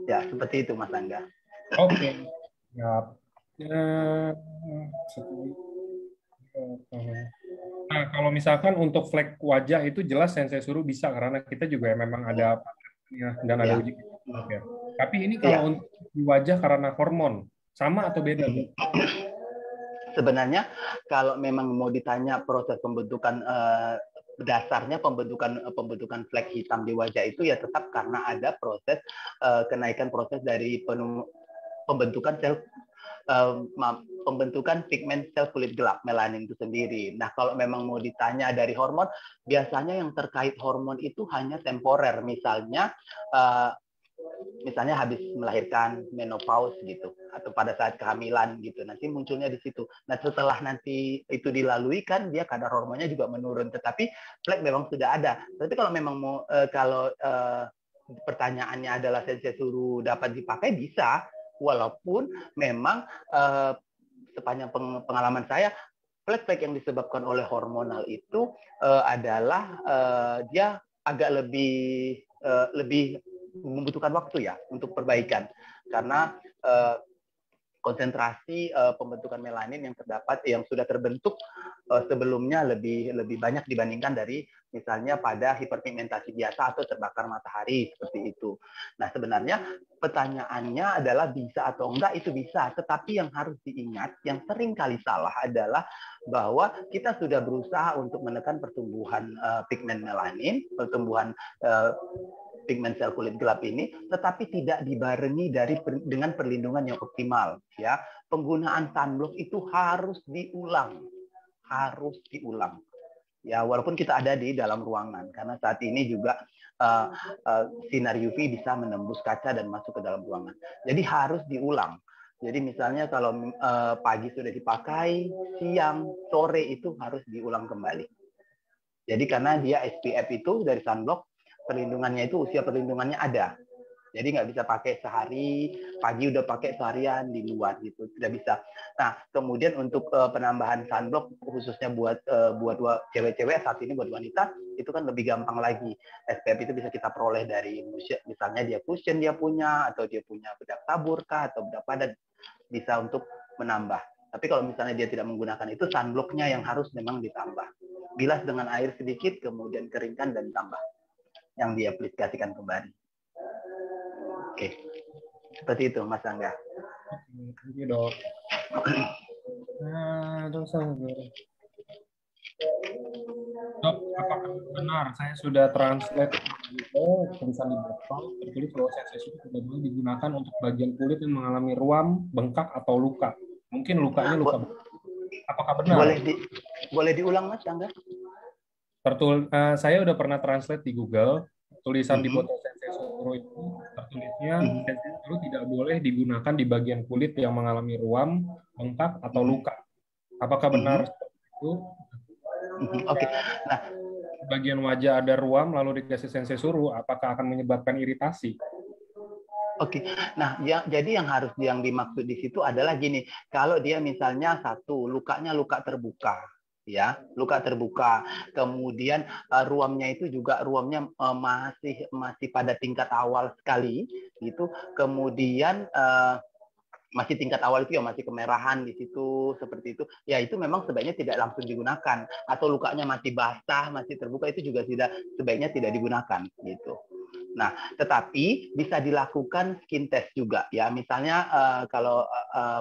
Ya, seperti itu Mas Angga. Oke. Ya. Nah, kalau misalkan untuk flek wajah itu jelas sensesuru bisa karena kita juga memang ada ya, dan ada uji. Oke. Tapi ini kalau untuk di wajah karena hormon, sama atau beda? Sebenarnya kalau memang mau ditanya proses pembentukan dasarnya pembentukan flek hitam di wajah itu ya tetap karena ada proses kenaikan proses dari pembentukan pigmen sel kulit gelap melanin itu sendiri. Nah, kalau memang mau ditanya dari hormon, biasanya yang terkait hormon itu hanya temporer, misalnya habis melahirkan, menopause gitu, atau pada saat kehamilan gitu, nanti munculnya di situ. Nah, setelah nanti itu dilalui kan dia kadar hormonnya juga menurun, tetapi flek memang sudah ada. Tapi kalau memang mau pertanyaannya adalah sensesuru dapat dipakai, bisa, walaupun memang sepanjang pengalaman saya flek-flek yang disebabkan oleh hormonal itu adalah dia agak lebih membutuhkan waktu ya untuk perbaikan, karena konsentrasi pembentukan melanin yang sudah terbentuk sebelumnya lebih banyak dibandingkan dari misalnya pada hiperpigmentasi biasa atau terbakar matahari seperti itu. Nah, sebenarnya pertanyaannya adalah bisa atau enggak, itu bisa, tetapi yang harus diingat, yang sering kali salah adalah bahwa kita sudah berusaha untuk menekan pertumbuhan pigmen melanin, pertumbuhan pigmen sel kulit gelap ini, tetapi tidak dibarengi dengan perlindungan yang optimal. Ya, penggunaan sunblock itu harus diulang. Ya, walaupun kita ada di dalam ruangan, karena saat ini juga sinar UV bisa menembus kaca dan masuk ke dalam ruangan. Jadi harus diulang. Jadi misalnya kalau pagi sudah dipakai, siang, sore itu harus diulang kembali. Jadi karena dia SPF itu dari sunblock, perlindungannya itu usia perlindungannya ada. Jadi nggak bisa pakai sehari, pagi udah pakai seharian di luar gitu, tidak bisa. Nah, kemudian untuk penambahan sunblock khususnya buat cewek-cewek saat ini, buat wanita itu kan lebih gampang lagi. SPF itu bisa kita peroleh dari misalnya dia cushion dia punya, atau dia punya bedak tabur kah, atau bedak padat, bisa untuk menambah. Tapi kalau misalnya dia tidak menggunakan itu, sunblocknya yang harus memang ditambah. Bilas dengan air sedikit, kemudian keringkan dan tambah. Yang diaplikasikan kembali. Oke, seperti itu Mas Angga. Thank you, Dok. Dok, apakah benar saya sudah translate tulisan di botol tertulis bahwa sensasi itu tidak boleh digunakan untuk bagian kulit yang mengalami ruam, bengkak, atau luka? Mungkin lukanya luka. Apakah benar? Boleh diulang Mas Angga? Saya udah pernah translate di Google. Tulisan di botol Sensei Suru itu tertulisnya Sensei Suru tidak boleh digunakan di bagian kulit yang mengalami ruam, bengkak, atau luka. Apakah benar itu? Oke. Nah, bagian wajah ada ruam lalu dikasih Sensei Suru, apakah akan menyebabkan iritasi? Oke. Nah, jadi yang dimaksud di situ adalah gini, kalau dia misalnya satu lukanya luka terbuka, ya, luka terbuka, kemudian ruamnya itu juga masih pada tingkat awal sekali, gitu, kemudian masih tingkat awal itu ya masih kemerahan di situ seperti itu, ya itu memang sebaiknya tidak langsung digunakan, atau lukanya masih basah masih terbuka itu juga sebaiknya tidak digunakan gitu. Nah, tetapi bisa dilakukan skin test juga ya, misalnya kalau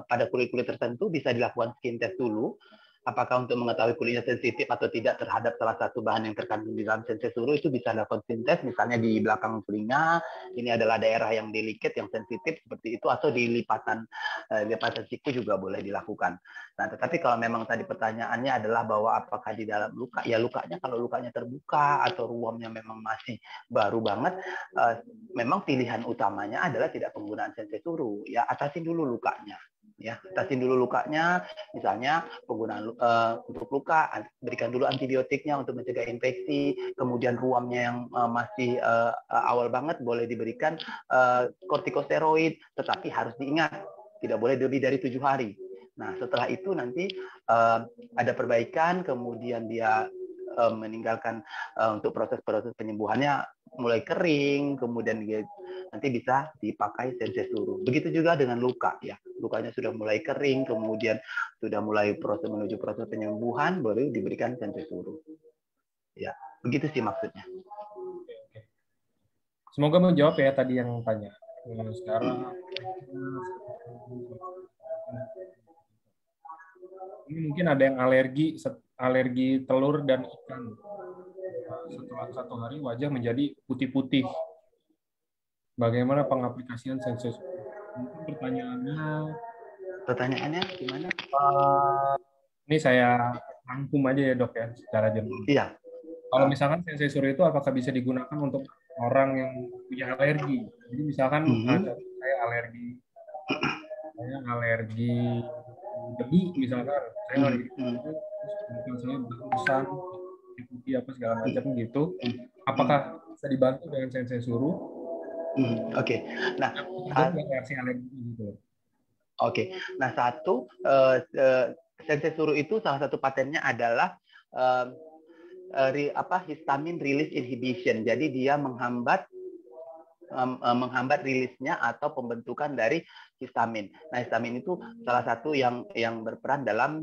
pada kulit-kulit tertentu bisa dilakukan skin test dulu, apakah untuk mengetahui kulitnya sensitif atau tidak terhadap salah satu bahan yang terkandung di dalam Sensei Suru, itu bisa dilakukan skin test, misalnya di belakang telinga, ini adalah daerah yang delicate, yang sensitif seperti itu, atau di lipatan siku juga boleh dilakukan. Nah, tetapi kalau memang tadi pertanyaannya adalah bahwa apakah di dalam luka, ya lukanya kalau lukanya terbuka atau ruamnya memang masih baru banget, memang pilihan utamanya adalah tidak penggunaan Sensei Suru, ya atasin dulu lukanya. Ya, atasin dulu lukanya, misalnya penggunaan untuk luka, berikan dulu antibiotiknya untuk mencegah infeksi, kemudian ruamnya yang masih awal banget boleh diberikan kortikosteroid, tetapi harus diingat tidak boleh lebih dari 7 hari. Nah, setelah itu nanti ada perbaikan, kemudian dia meninggalkan untuk proses-proses penyembuhannya mulai kering, kemudian nanti bisa dipakai Sensei Suru. Begitu juga dengan luka ya, lukanya sudah mulai kering, kemudian sudah mulai menuju proses penyembuhan, baru diberikan Sensei Suru. Ya, begitu sih maksudnya. Semoga menjawab ya tadi yang tanya. Sekarang ini mungkin ada yang alergi telur dan ikan. Setelah 1 hari wajah menjadi putih-putih. Bagaimana pengaplikasian Sensei Suru? Mungkin pertanyaannya gimana? Ini saya rangkum aja ya dok ya secara general. Iya. Kalau misalkan Sensei Suru itu apakah bisa digunakan untuk orang yang punya alergi? Jadi misalkan saya alergi debu misalkan, saya alergi debu, saya berurusan putih apa segala macam gitu. Apakah bisa dibantu dengan Sensei Suru? Oke. Nah, reaksi alergi gitu. Oke. Nah, satu Sensei Suru itu salah satu patennya adalah histamine release inhibition. Jadi dia menghambat rilisnya atau pembentukan dari histamin. Nah, histamin itu salah satu yang berperan dalam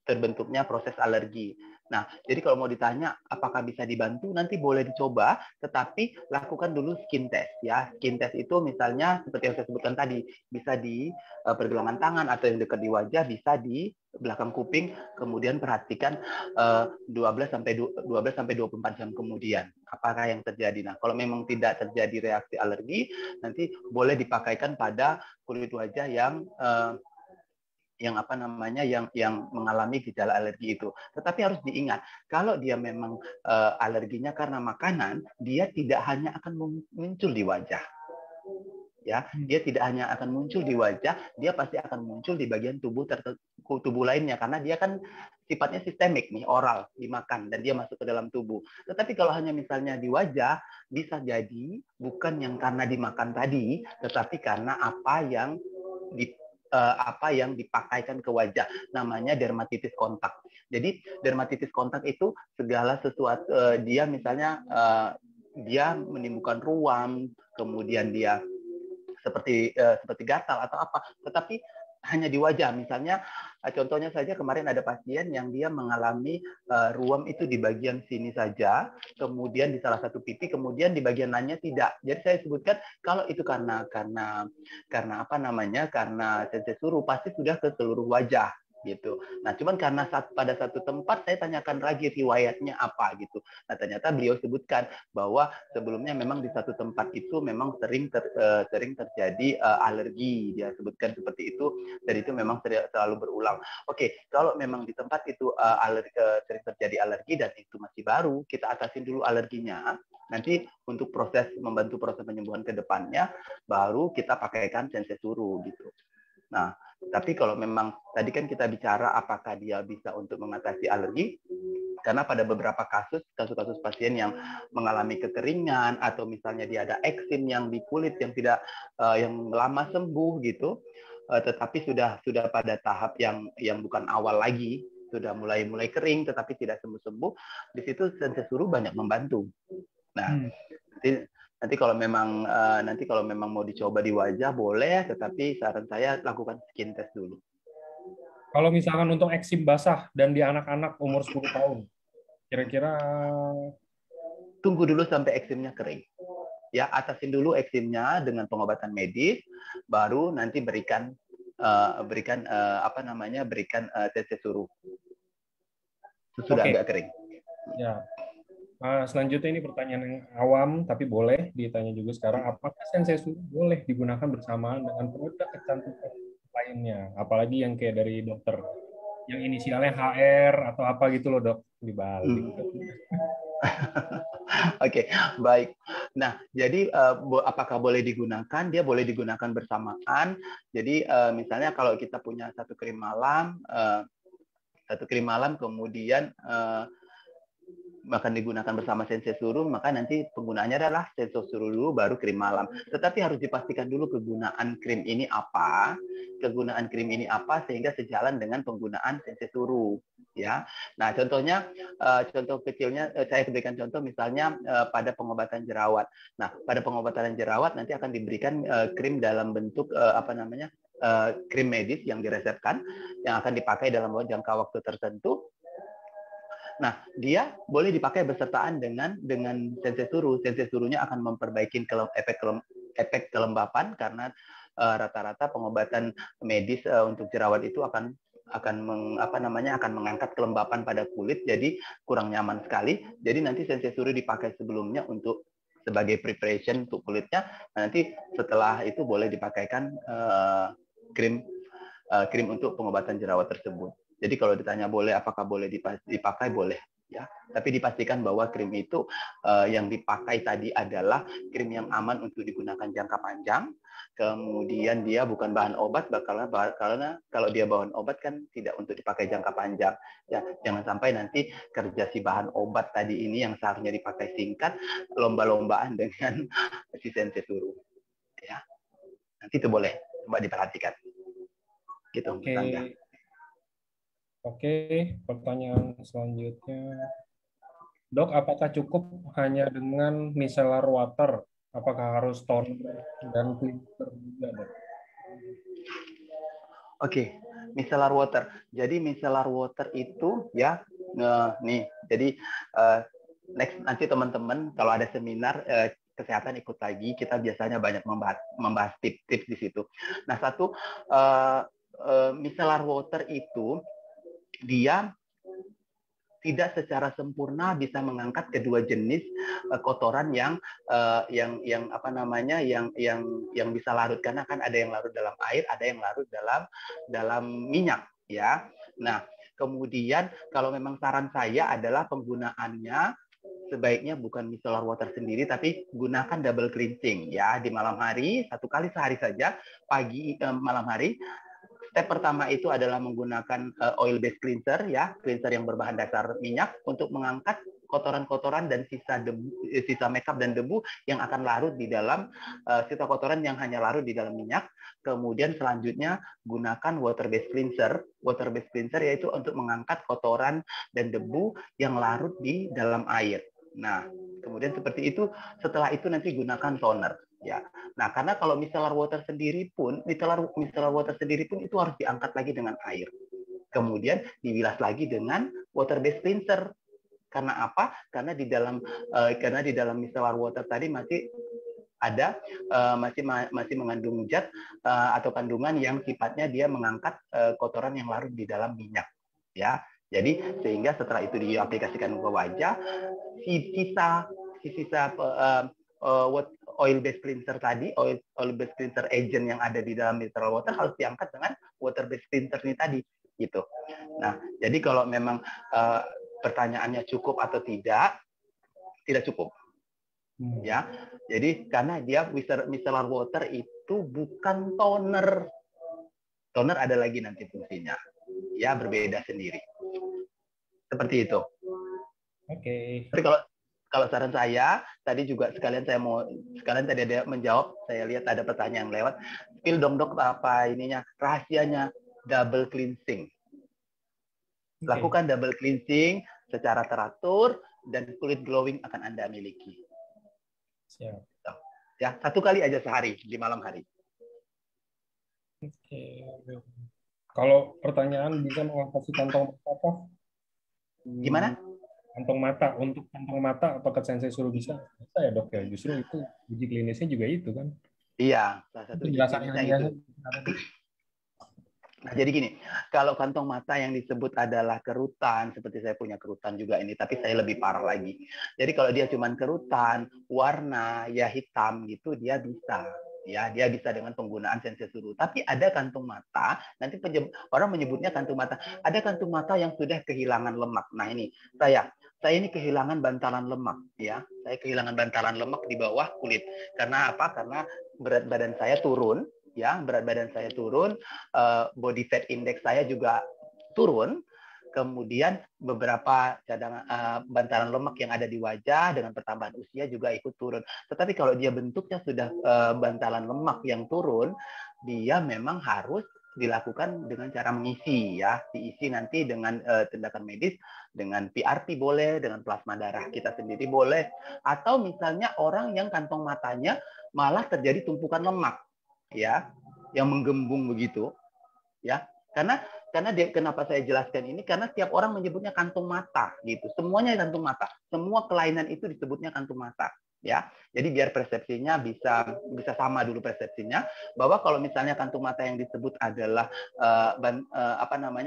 terbentuknya proses alergi. Nah, jadi kalau mau ditanya apakah bisa dibantu, nanti boleh dicoba, tetapi lakukan dulu skin test ya. Skin test itu misalnya seperti yang saya sebutkan tadi, bisa di pergelangan tangan atau yang dekat di wajah, bisa di belakang kuping, kemudian perhatikan 12 sampai 24 jam kemudian apakah yang terjadi. Nah, kalau memang tidak terjadi reaksi alergi, nanti boleh dipakaikan pada kulit wajah yang yang mengalami gejala alergi itu. Tetapi harus diingat, kalau dia memang alerginya karena makanan, dia tidak hanya akan muncul di wajah. Ya, dia tidak hanya akan muncul di wajah, dia pasti akan muncul di bagian tubuh lainnya, karena dia kan sifatnya sistemik nih, oral, dimakan dan dia masuk ke dalam tubuh. Tetapi kalau hanya misalnya di wajah, bisa jadi bukan yang karena dimakan tadi, tetapi karena apa yang dipakaikan ke wajah, namanya dermatitis kontak. Jadi dermatitis kontak itu segala sesuatu, dia misalnya dia menimbulkan ruam, kemudian dia seperti gatal atau apa, tetapi hanya di wajah. Misalnya contohnya saja kemarin ada pasien yang dia mengalami ruam itu di bagian sini saja, kemudian di salah satu pipi, kemudian di bagian lainnya tidak. Jadi saya sebutkan kalau itu karena apa namanya, karena sensei suruh, pasti sudah ke seluruh wajah gitu. Nah, cuman karena pada satu tempat saya tanyakan lagi riwayatnya apa gitu. Nah, ternyata beliau sebutkan bahwa sebelumnya memang di satu tempat itu memang sering terjadi alergi. Dia sebutkan seperti itu, dan itu memang selalu berulang. Oke, kalau memang di tempat itu sering terjadi alergi dan itu masih baru, kita atasin dulu alerginya. Nanti untuk membantu proses penyembuhan ke depannya, baru kita pakaikan sensei suruh gitu. Nah, tapi kalau memang tadi kan kita bicara apakah dia bisa untuk mengatasi alergi, karena pada beberapa kasus pasien yang mengalami kekeringan atau misalnya dia ada eksim yang di kulit yang tidak yang lama sembuh gitu, tetapi sudah pada tahap yang bukan awal lagi, sudah mulai kering tetapi tidak sembuh-sembuh, di situ sensei suruh banyak membantu. Nah, nanti kalau memang mau dicoba di wajah boleh, tetapi saran saya lakukan skin test dulu. Kalau misalkan untuk eksim basah dan di anak-anak umur 10 tahun, kira-kira tunggu dulu sampai eksimnya kering. Ya, atasin dulu eksimnya dengan pengobatan medis, baru nanti berikan sensei suruh sesudah agak kering. Ya. Selanjutnya ini pertanyaan yang awam, tapi boleh ditanya juga sekarang. Apakah sensei suruh boleh digunakan bersamaan dengan produk kecantikan lainnya? Apalagi yang kayak dari dokter, yang inisialnya HR atau apa gitu loh dok, dibalik. Oke, baik. Nah, jadi apakah boleh digunakan? Dia boleh digunakan bersamaan. Jadi misalnya kalau kita punya satu krim malam, kemudian akan digunakan bersama sensei suruh, maka nanti penggunaannya adalah sensei suruh dulu baru krim malam. Tetapi harus dipastikan dulu kegunaan krim ini apa sehingga sejalan dengan penggunaan sensei suruh. Ya, nah contohnya, contoh kecilnya saya berikan contoh misalnya pada pengobatan jerawat. Nah, pada pengobatan jerawat nanti akan diberikan krim dalam bentuk krim medis yang diresepkan, yang akan dipakai dalam jangka waktu tertentu. Nah, dia boleh dipakai bersertaan dengan sensei suruh. Sensei suruhnya akan memperbaiki efek kelembapan, karena rata-rata pengobatan medis untuk jerawat itu akan mengangkat kelembapan pada kulit, jadi kurang nyaman sekali. Jadi nanti sensei suruh dipakai sebelumnya untuk sebagai preparation untuk kulitnya. Nanti setelah itu boleh dipakaikan krim untuk pengobatan jerawat tersebut. Jadi kalau ditanya apakah boleh dipakai, boleh ya. Tapi dipastikan bahwa krim itu yang dipakai tadi adalah krim yang aman untuk digunakan jangka panjang. Kemudian dia bukan bahan obat, karena kalau dia bahan obat kan tidak untuk dipakai jangka panjang. Ya, jangan sampai nanti kerja si bahan obat tadi ini yang seharusnya dipakai singkat, lomba-lombaan dengan si sensei suruh. Ya, nanti itu boleh coba diperhatikan. Gitu, Oke, pertanyaan selanjutnya. Dok, apakah cukup hanya dengan micellar water? Apakah harus toner dan cleanser juga, Dok? Oke, micellar water. Jadi micellar water itu ya, jadi nanti teman-teman kalau ada seminar kesehatan ikut lagi, kita biasanya banyak membahas tips-tips di situ. Nah, satu micellar water itu dia tidak secara sempurna bisa mengangkat kedua jenis kotoran yang apa namanya yang bisa larut, karena kan ada yang larut dalam air, ada yang larut dalam minyak ya. Nah, kemudian kalau memang saran saya adalah penggunaannya sebaiknya bukan micellar water sendiri, tapi gunakan double cleansing ya di malam hari, 1 kali sehari saja, pagi malam hari. Step pertama itu adalah menggunakan oil based cleanser ya, cleanser yang berbahan dasar minyak untuk mengangkat kotoran-kotoran dan sisa makeup dan debu yang akan larut di dalam sisa kotoran yang hanya larut di dalam minyak. Kemudian selanjutnya gunakan water based cleanser. Water based cleanser yaitu untuk mengangkat kotoran dan debu yang larut di dalam air. Nah, kemudian seperti itu. Setelah itu nanti gunakan toner ya. Nah, karena kalau micellar water sendiri pun itu harus diangkat lagi dengan air. Kemudian dibilas lagi dengan water based cleanser. Karena apa? Karena di dalam micellar water tadi masih ada masih mengandung zat atau kandungan yang sifatnya dia mengangkat kotoran yang larut di dalam minyak ya. Jadi sehingga setelah itu diaplikasikan ke wajah, sisa oil based cleanser tadi, oil based cleanser agent yang ada di dalam micellar water harus diangkat dengan water based cleanser ini tadi gitu. Nah, jadi kalau memang pertanyaannya cukup atau tidak cukup. Ya. Jadi karena dia micellar water itu bukan toner. Toner ada lagi nanti fungsinya. Ya, berbeda sendiri. Seperti itu. Oke. Tapi kalau saran saya, tadi juga sekalian tadi ada menjawab, saya lihat ada pertanyaan lewat. Spill dong dok apa ininya, rahasianya double cleansing. Lakukan double cleansing secara teratur dan kulit glowing akan Anda miliki. Siap. Ya, 1 kali aja sehari di malam hari. Oke. Kalau pertanyaan bisa mengatasi kantong mata apa? Gimana? Kantong mata, untuk kantong mata apakah sensei suruh bisa ya dok ya? Justru itu uji klinisnya juga itu kan? Iya, salah satu uji klinisnya itu. Nah, jadi gini, kalau kantong mata yang disebut adalah kerutan, seperti saya punya kerutan juga ini, tapi saya lebih parah lagi. Jadi kalau dia cuma kerutan, warna ya hitam gitu, dia bisa. Ya, dia bisa dengan penggunaan sensei suruh. Tapi ada kantung mata, nanti orang menyebutnya kantung mata. Ada kantung mata yang sudah kehilangan lemak. Nah, ini saya ini kehilangan bantalan lemak ya. Saya kehilangan bantalan lemak di bawah kulit. Karena apa? Karena berat badan saya turun, ya, body fat index saya juga turun, kemudian beberapa cadangan bantalan lemak yang ada di wajah dengan pertambahan usia juga ikut turun. Tetapi kalau dia bentuknya sudah bantalan lemak yang turun, dia memang harus dilakukan dengan cara mengisi ya, diisi nanti dengan tindakan medis, dengan PRP boleh, dengan plasma darah kita sendiri boleh, atau misalnya orang yang kantong matanya malah terjadi tumpukan lemak ya, yang menggembung begitu ya. Karena kenapa saya jelaskan ini, karena tiap orang menyebutnya kantung mata gitu, semuanya kantung mata, semua kelainan itu disebutnya kantung mata ya. Jadi biar persepsinya bisa sama dulu persepsinya, bahwa kalau misalnya kantung mata yang disebut adalah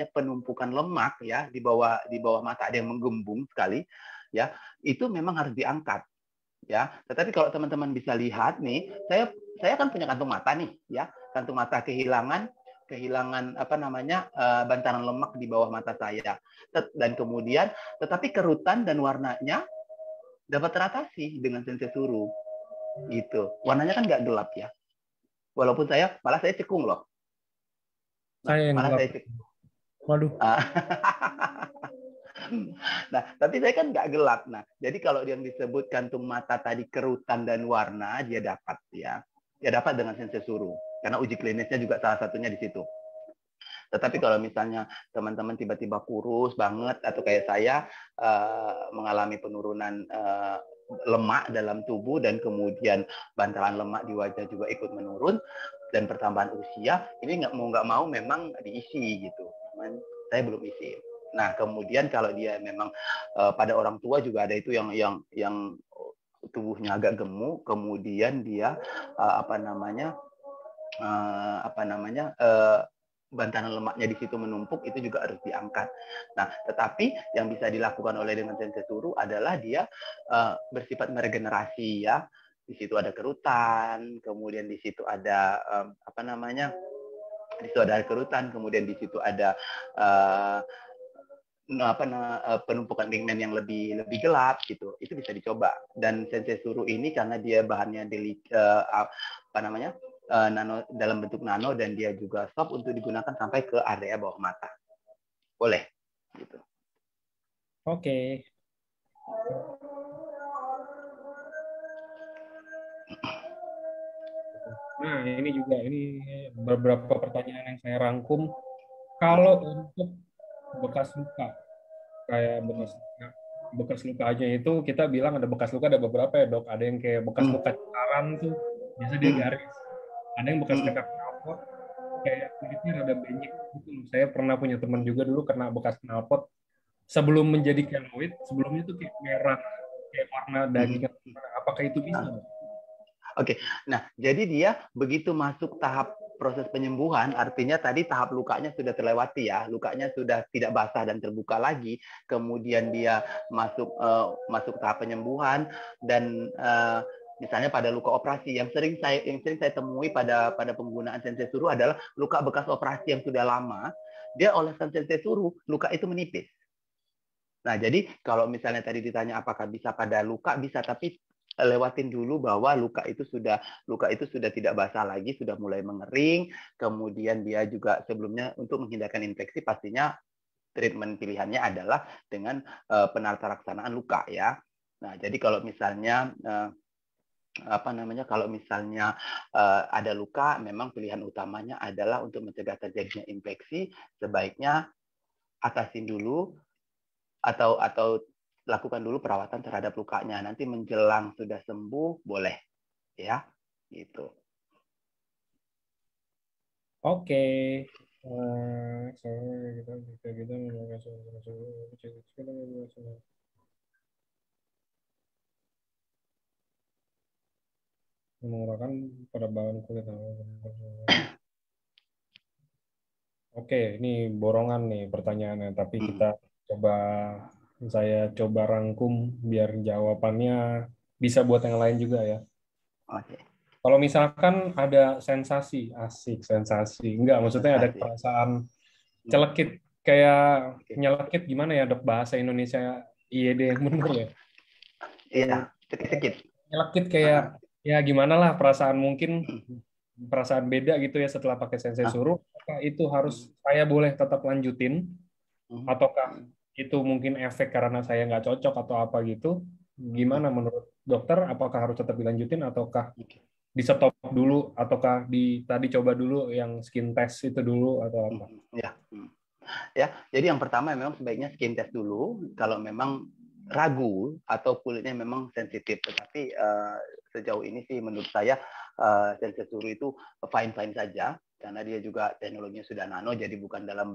penumpukan lemak ya di bawah mata, ada yang menggembung sekali ya, itu memang harus diangkat ya. Tetapi kalau teman-teman bisa lihat nih, saya kan punya kantung mata nih ya, kantung mata kehilangan bantalan lemak di bawah mata saya, dan kemudian tetapi kerutan dan warnanya dapat teratasi dengan sensei suruh gitu. Warnanya kan nggak gelap ya, walaupun saya cekung loh. Saya yang gelap. Waduh. Nah, tapi saya kan nggak gelap. Nah, jadi kalau yang disebut kantung mata tadi kerutan dan warna, dia dapat ya. Dia dapat dengan sensei suruh. Karena uji klinisnya juga salah satunya di situ. Tetapi kalau misalnya teman-teman tiba-tiba kurus banget atau kayak saya mengalami penurunan lemak dalam tubuh dan kemudian bantalan lemak di wajah juga ikut menurun dan pertambahan usia, ini nggak mau memang diisi gitu. Saya belum isi. Nah, kemudian kalau dia memang pada orang tua juga ada itu yang tubuhnya agak gemuk, kemudian dia bantahan lemaknya di situ menumpuk, itu juga harus diangkat. Nah, tetapi yang bisa dilakukan oleh dengan sensei suru adalah dia bersifat meregenerasi ya. Di situ ada kerutan, kemudian di situ ada di situ ada kerutan, kemudian di situ ada penumpukan pigmen yang lebih gelap gitu. Itu bisa dicoba. Dan sensei suru ini karena dia bahannya nano, dalam bentuk nano, dan dia juga soft untuk digunakan sampai ke area bawah mata. Boleh gitu. Oke. Nah, ini beberapa pertanyaan yang saya rangkum. Kalau untuk bekas luka, kayak bekas luka aja itu kita bilang ada bekas luka ada beberapa ya dok. Ada yang kayak bekas luka cakaran tuh, biasa dia garis. Ada yang bekas luka knalpot, kayak kulitnya rada benyek gitu. Saya pernah punya teman juga dulu kena bekas knalpot. Sebelum menjadi keloid, sebelumnya tuh kayak merah, kayak warna daging. Apakah itu bisa, dok? Oke, nah jadi dia begitu masuk tahap proses penyembuhan, artinya tadi tahap lukanya sudah terlewati ya, lukanya sudah tidak basah dan terbuka lagi, kemudian dia masuk tahap penyembuhan, dan misalnya pada luka operasi yang sering saya temui pada penggunaan sensei suru adalah luka bekas operasi yang sudah lama, dia olesan sensei suru, luka itu menipis. Nah, jadi kalau misalnya tadi ditanya apakah bisa pada luka, bisa, tapi lewatin dulu bahwa luka itu sudah tidak basah lagi, sudah mulai mengering. Kemudian dia juga sebelumnya untuk menghindarkan infeksi, pastinya treatment pilihannya adalah dengan penata-laksanaan luka ya. Nah, jadi kalau misalnya ada luka, memang pilihan utamanya adalah untuk mencegah terjadinya infeksi, sebaiknya atasin dulu atau lakukan dulu perawatan terhadap lukanya. Nanti menjelang sudah sembuh boleh ya, gitu. Oke. Mengurangkan penebalan kulit. Oke, ini borongan nih pertanyaannya, tapi saya coba rangkum biar jawabannya bisa buat yang lain juga ya. Oke. Kalau misalkan ada sensasi, asik sensasi, enggak, maksudnya ada perasaan celekit, kayak nyelekit, gimana ya dok bahasa Indonesia IED yang benar ya? Iya, sedikit. Nyelekit kayak ya gimana lah perasaan, mungkin perasaan beda gitu ya setelah pakai sensei suru. Apakah itu harus saya boleh tetap lanjutin, ataukah itu mungkin efek karena saya nggak cocok atau apa gitu? Gimana menurut dokter? Apakah harus tetap dilanjutin ataukah di stop dulu, ataukah tadi coba dulu yang skin test itu dulu atau apa? Ya, jadi yang pertama memang sebaiknya skin test dulu kalau memang ragu atau kulitnya memang sensitif. Tetapi sejauh ini sih menurut saya sensei suru itu fine saja, karena dia juga teknologinya sudah nano, jadi bukan dalam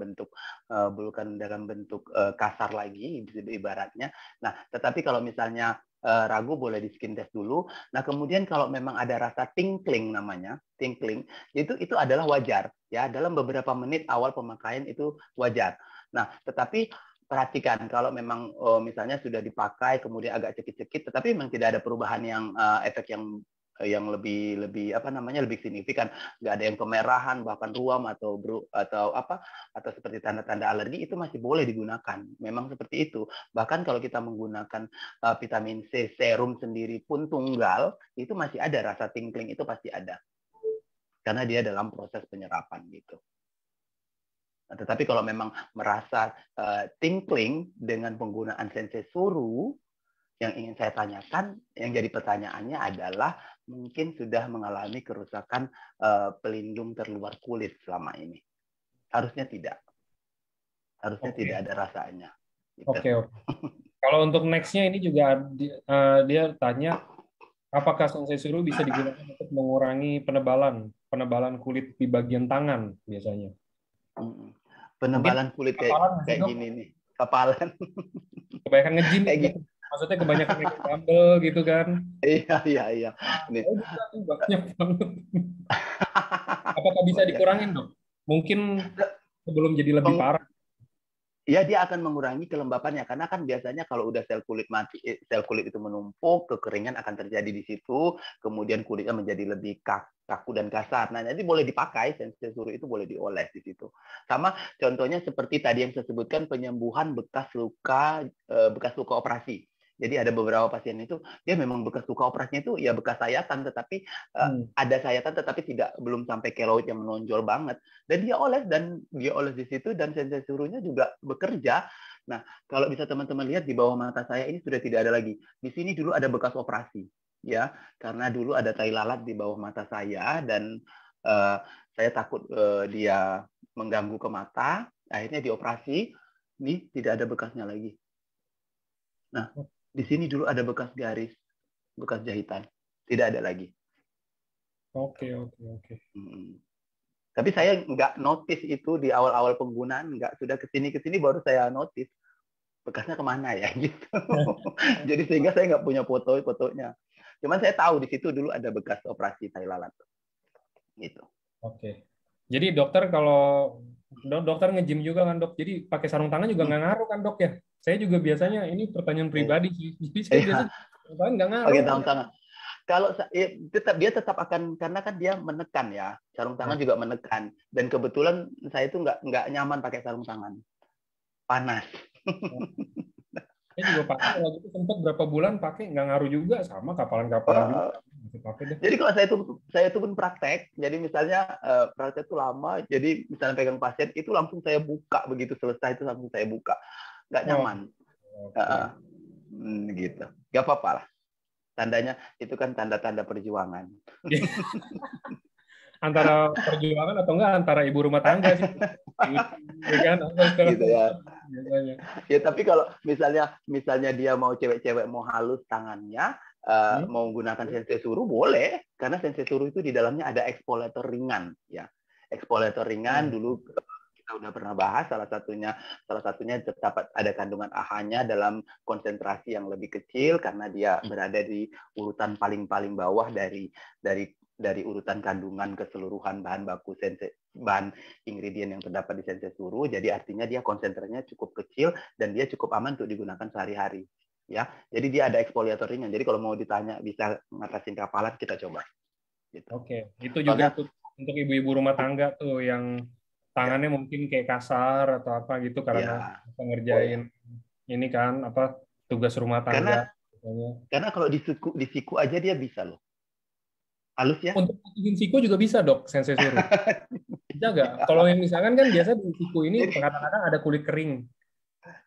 bentuk kasar lagi ibaratnya. Nah, tetapi kalau misalnya ragu, boleh di skin test dulu. Nah, kemudian kalau memang ada rasa tingkling, namanya tingkling, itu adalah wajar ya, dalam beberapa menit awal pemakaian itu wajar. Nah, tetapi perhatikan kalau memang misalnya sudah dipakai kemudian agak cekit-cekit, tetapi memang tidak ada perubahan yang efek yang lebih signifikan, nggak ada yang kemerahan bahkan ruam atau seperti tanda-tanda alergi, itu masih boleh digunakan. Memang seperti itu. Bahkan kalau kita menggunakan vitamin C serum sendiri pun tunggal, itu masih ada rasa tingkling, itu pasti ada karena dia dalam proses penyerapan gitu. Nah, tetapi kalau memang merasa tingkling dengan penggunaan sensei suru, yang ingin saya tanyakan, yang jadi pertanyaannya adalah mungkin sudah mengalami kerusakan pelindung terluar kulit selama ini. Harusnya tidak. Harusnya tidak ada rasanya. Gitu. Oke. Kalau untuk next-nya ini juga dia tanya, apakah sensei suru bisa digunakan untuk mengurangi penebalan kulit di bagian tangan biasanya? Penebalan kulit kayak gini nih, kapalan. Kebanyakan nge-gym gitu. Maksudnya kebanyakan naik dumbbell gitu kan? Iya. Nih. Banyak banget. Apakah bisa dikurangin, dok? mungkin sebelum jadi lebih parah. Ya, dia akan mengurangi kelembapannya karena kan biasanya kalau udah sel kulit mati, sel kulit itu menumpuk, kekeringan akan terjadi di situ, kemudian kulitnya menjadi lebih kaku dan kasar. Nah, jadi boleh dipakai sensor itu boleh dioles di situ. Sama contohnya seperti tadi yang saya sebutkan penyembuhan bekas luka operasi. Jadi ada beberapa pasien itu dia memang bekas luka operasinya itu ya bekas sayatan, tetapi ada sayatan tetapi belum sampai keloid yang menonjol banget, dan dia oles di situ dan sensor suruhnya juga bekerja. Nah, kalau bisa teman-teman lihat di bawah mata saya ini sudah tidak ada lagi. Di sini dulu ada bekas operasi, ya, karena dulu ada tai lalat di bawah mata saya dan saya takut dia mengganggu ke mata, akhirnya dioperasi. Ini tidak ada bekasnya lagi. Nah, di sini dulu ada bekas garis, bekas jahitan, tidak ada lagi. Oke. Tapi saya nggak notice itu di awal-awal penggunaan, nggak, sudah kesini baru saya notice bekasnya kemana ya gitu. Jadi sehingga saya nggak punya fotonya. Cuman saya tahu di situ dulu ada bekas operasi tai lalat. Gitu. Oke. Jadi dokter kalau dokter nge-gym juga kan dok, jadi pakai sarung tangan juga nggak ngaruh kan dok ya? Saya juga biasanya ini pertanyaan pribadi sih. Jadi saya biasanya sarung tangan nggak ngaruh. Pakai sarung tangan. Kalau dia tetap akan, karena kan dia menekan ya, sarung tangan juga menekan, dan kebetulan saya itu nggak nyaman pakai sarung tangan, panas. Saya juga pakai waktu itu sempat berapa bulan pakai nggak ngaruh juga, sama kapalan-kapalan juga masih pakai deh. Jadi kalau saya itu pun praktek, jadi misalnya praktek itu lama, jadi misalnya pegang pasien itu langsung saya buka, begitu selesai itu langsung saya buka, nggak nyaman. Okay. Gitu, nggak apa-apa lah. Tandanya itu kan tanda-tanda perjuangan. Antara perjuangan atau enggak antara ibu rumah tangga sih. Ya kan? Gitu ya. Ya, tapi kalau misalnya dia mau cewek-cewek mau halus tangannya, mau gunakan sensei suruh boleh, karena sensei suruh itu di dalamnya ada eksfoliator ringan, ya. Eksfoliator ringan dulu kita udah pernah bahas, salah satunya tetap ada kandungan AHA-nya dalam konsentrasi yang lebih kecil karena dia berada di urutan paling bawah dari urutan kandungan keseluruhan bahan baku bahan ingredient yang terdapat di sensei suruh. Jadi artinya dia konsentrasinya cukup kecil dan dia cukup aman untuk digunakan sehari-hari. Ya, jadi dia ada eksfoliator ringan. Jadi kalau mau ditanya bisa ngatasin kapalan, kita coba. Gitu. Oke, itu juga tuh untuk ibu-ibu rumah tangga tuh yang tangannya mungkin kayak kasar atau apa gitu karena ngerjain ini kan apa tugas rumah tangga. Karena kalau di siku aja dia bisa loh. Halus ya? Untuk bikin siku juga bisa dok, sensei suruh. Bisa nggak? Kalau yang misalkan kan biasa di siku ini kadang-kadang ada kulit kering.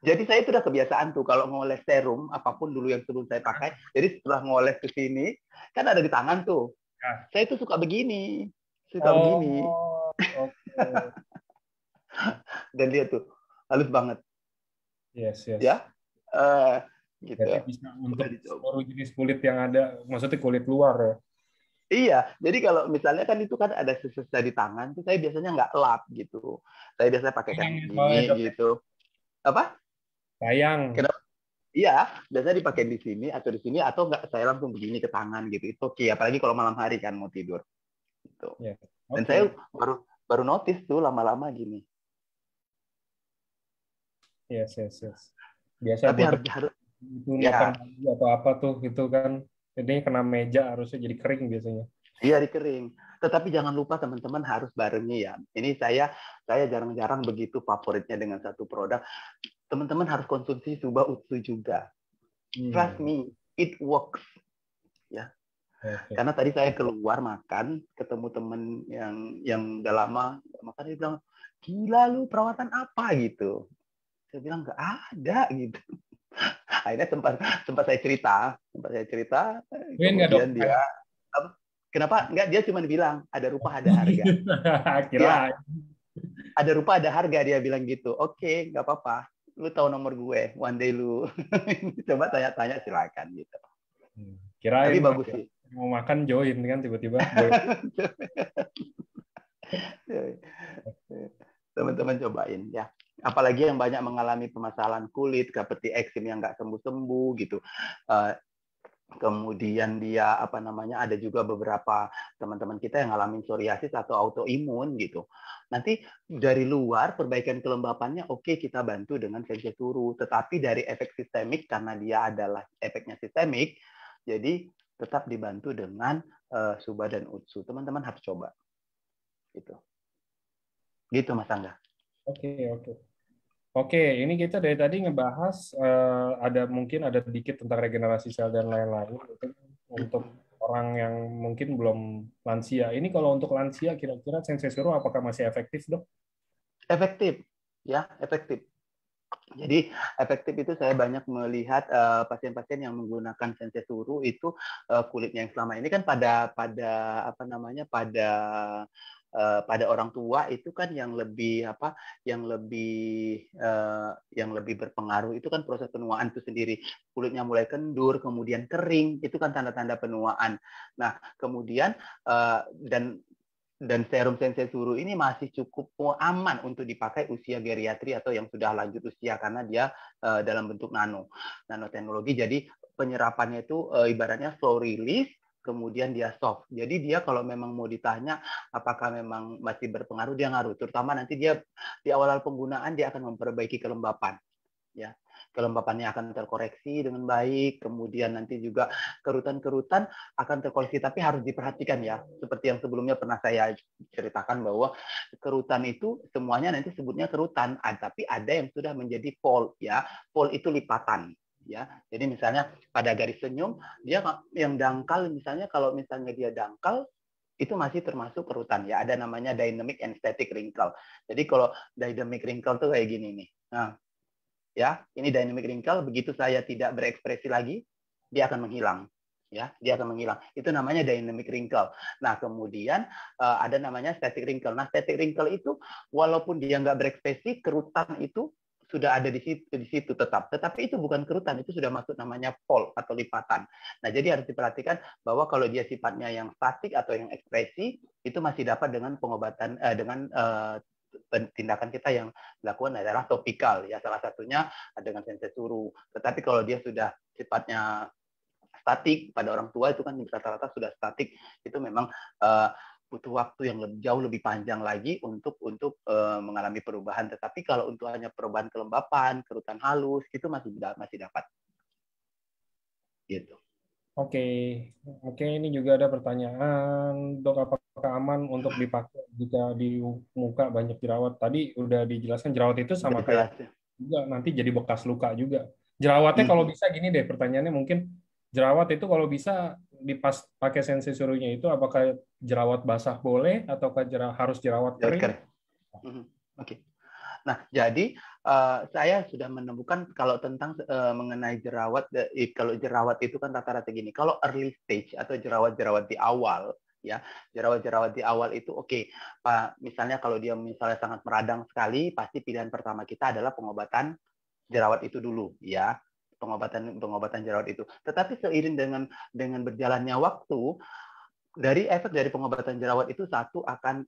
Jadi saya sudah kebiasaan tuh kalau ngoles serum, apapun dulu yang sebelum saya pakai, jadi setelah ngoles ke sini, kan ada di tangan tuh. Ya. Saya tuh suka begini. Begini. Okay. Dan dia tuh halus banget. Yes. Ya, gitu. Jadi bisa untuk seluruh jenis kulit yang ada, maksudnya kulit luar ya. Iya, jadi kalau misalnya kan itu kan ada sisa di tangan, tuh saya biasanya nggak lap gitu. Saya biasanya pakai kan gini gitu. Apa? Sayang. Kenapa? Iya, biasanya dipakai di sini atau nggak saya langsung begini ke tangan gitu. Itu oke, apalagi kalau malam hari kan mau tidur. Gitu. Yeah. Okay. Dan saya baru notice tuh lama-lama gini. Yes. Biasa tapi harus ya. Atau apa tuh gitu kan. Jadi kena meja harusnya jadi kering biasanya. Iya, dikering. Tetapi jangan lupa teman-teman harus barengi ya. Ini saya jarang-jarang begitu favoritnya dengan satu produk. Teman-teman harus konsumsi Suba Utsu juga. Trust me, it works. Ya. Okay. Karena tadi saya keluar makan, ketemu teman yang udah lama makan, dia bilang, "Gila lu, perawatan apa?" gitu. Saya bilang nggak ada gitu. Akhirnya sempat saya cerita, kemudian dia kenapa enggak, dia cuma bilang ada rupa ada harga. Kira ada rupa ada harga, dia bilang gitu. Oke, nggak apa-apa, lu tahu nomor gue, one day lu coba tanya-tanya silakan gitu. Kirain tapi bagus sih, mau makan join kan tiba-tiba teman-teman cobain ya, apalagi yang banyak mengalami permasalahan kulit seperti eksim yang nggak sembuh-sembuh gitu. Kemudian dia apa namanya, ada juga beberapa teman-teman kita yang ngalamin psoriasis atau autoimun gitu. Nanti dari luar perbaikan kelembapannya oke, kita bantu dengan sensei turu, tetapi dari efek sistemik karena dia adalah efeknya sistemik, jadi tetap dibantu dengan Suba dan Utsu. Teman-teman harus coba gitu. Gitu Mas Angga. Oke, oke. Oke, ini kita dari tadi ngebahas mungkin ada sedikit tentang regenerasi sel dan lain-lain untuk orang yang mungkin belum lansia. Ini kalau untuk lansia kira-kira sensei suru apakah masih efektif, Dok? Efektif, ya, efektif. Jadi efektif itu saya banyak melihat pasien-pasien yang menggunakan sensei suru itu kulitnya yang selama ini kan pada apa namanya, pada orang tua itu kan yang lebih apa, yang lebih berpengaruh itu kan proses penuaan itu sendiri. Kulitnya mulai kendur, kemudian kering, itu kan tanda-tanda penuaan. Nah, kemudian dan serum sensei suru ini masih cukup aman untuk dipakai usia geriatri atau yang sudah lanjut usia karena dia dalam bentuk nanoteknologi. Jadi penyerapannya itu ibaratnya slow release, kemudian dia soft. Jadi dia kalau memang mau ditanya apakah memang masih berpengaruh, dia ngaruh. Terutama nanti dia di awal-awal penggunaan dia akan memperbaiki kelembapan. Ya, kelembapannya akan terkoreksi dengan baik, kemudian nanti juga kerutan-kerutan akan terkoreksi, tapi harus diperhatikan ya, seperti yang sebelumnya pernah saya ceritakan bahwa kerutan itu semuanya nanti sebutnya kerutan, tapi ada yang sudah menjadi fold ya, fold itu lipatan ya, jadi misalnya pada garis senyum dia yang dangkal, misalnya kalau misalnya dia dangkal itu masih termasuk kerutan ya, ada namanya dynamic and static wrinkle. Jadi kalau dynamic wrinkle tuh kayak gini nih. Nah, ya, ini dynamic wrinkle, begitu saya tidak berekspresi lagi, dia akan menghilang. Ya, dia akan menghilang. Itu namanya dynamic wrinkle. Nah, kemudian ada namanya static wrinkle. Nah, static wrinkle itu walaupun dia nggak berekspresi, kerutan itu sudah ada di situ tetap. Tetapi itu bukan kerutan, itu sudah masuk namanya fold atau lipatan. Nah, jadi harus diperhatikan bahwa kalau dia sifatnya yang statik atau yang ekspresi, itu masih dapat dengan pengobatan dengan tindakan kita yang dilakukan adalah topikal ya, salah satunya dengan sensei suru. Tetapi kalau dia sudah sifatnya statik pada orang tua itu kan rata-rata sudah statik, itu memang butuh waktu yang jauh lebih panjang lagi untuk mengalami perubahan. Tetapi kalau untuk hanya perubahan kelembapan, kerutan halus itu masih dapat. Gitu. Oke, oke. Ini juga ada pertanyaan, Dok, apakah aman untuk dipakai jika di muka banyak jerawat? Tadi udah dijelaskan jerawat itu sama kayak juga nanti jadi bekas luka juga. Jerawatnya kalau bisa gini deh, pertanyaannya mungkin jerawat itu kalau bisa dipas pakai sensei suruhnya itu apakah jerawat basah boleh ataukah harus jerawat kering? Oke. Nah, jadi saya sudah menemukan kalau tentang mengenai jerawat, kalau jerawat itu kan rata-rata gini. Kalau early stage atau jerawat-jerawat di awal, ya jerawat-jerawat di awal itu oke. Pak, misalnya kalau dia misalnya sangat meradang sekali, pasti pilihan pertama kita adalah pengobatan jerawat itu dulu, ya pengobatan jerawat itu. Tetapi seiring dengan berjalannya waktu, dari efek dari pengobatan jerawat itu satu akan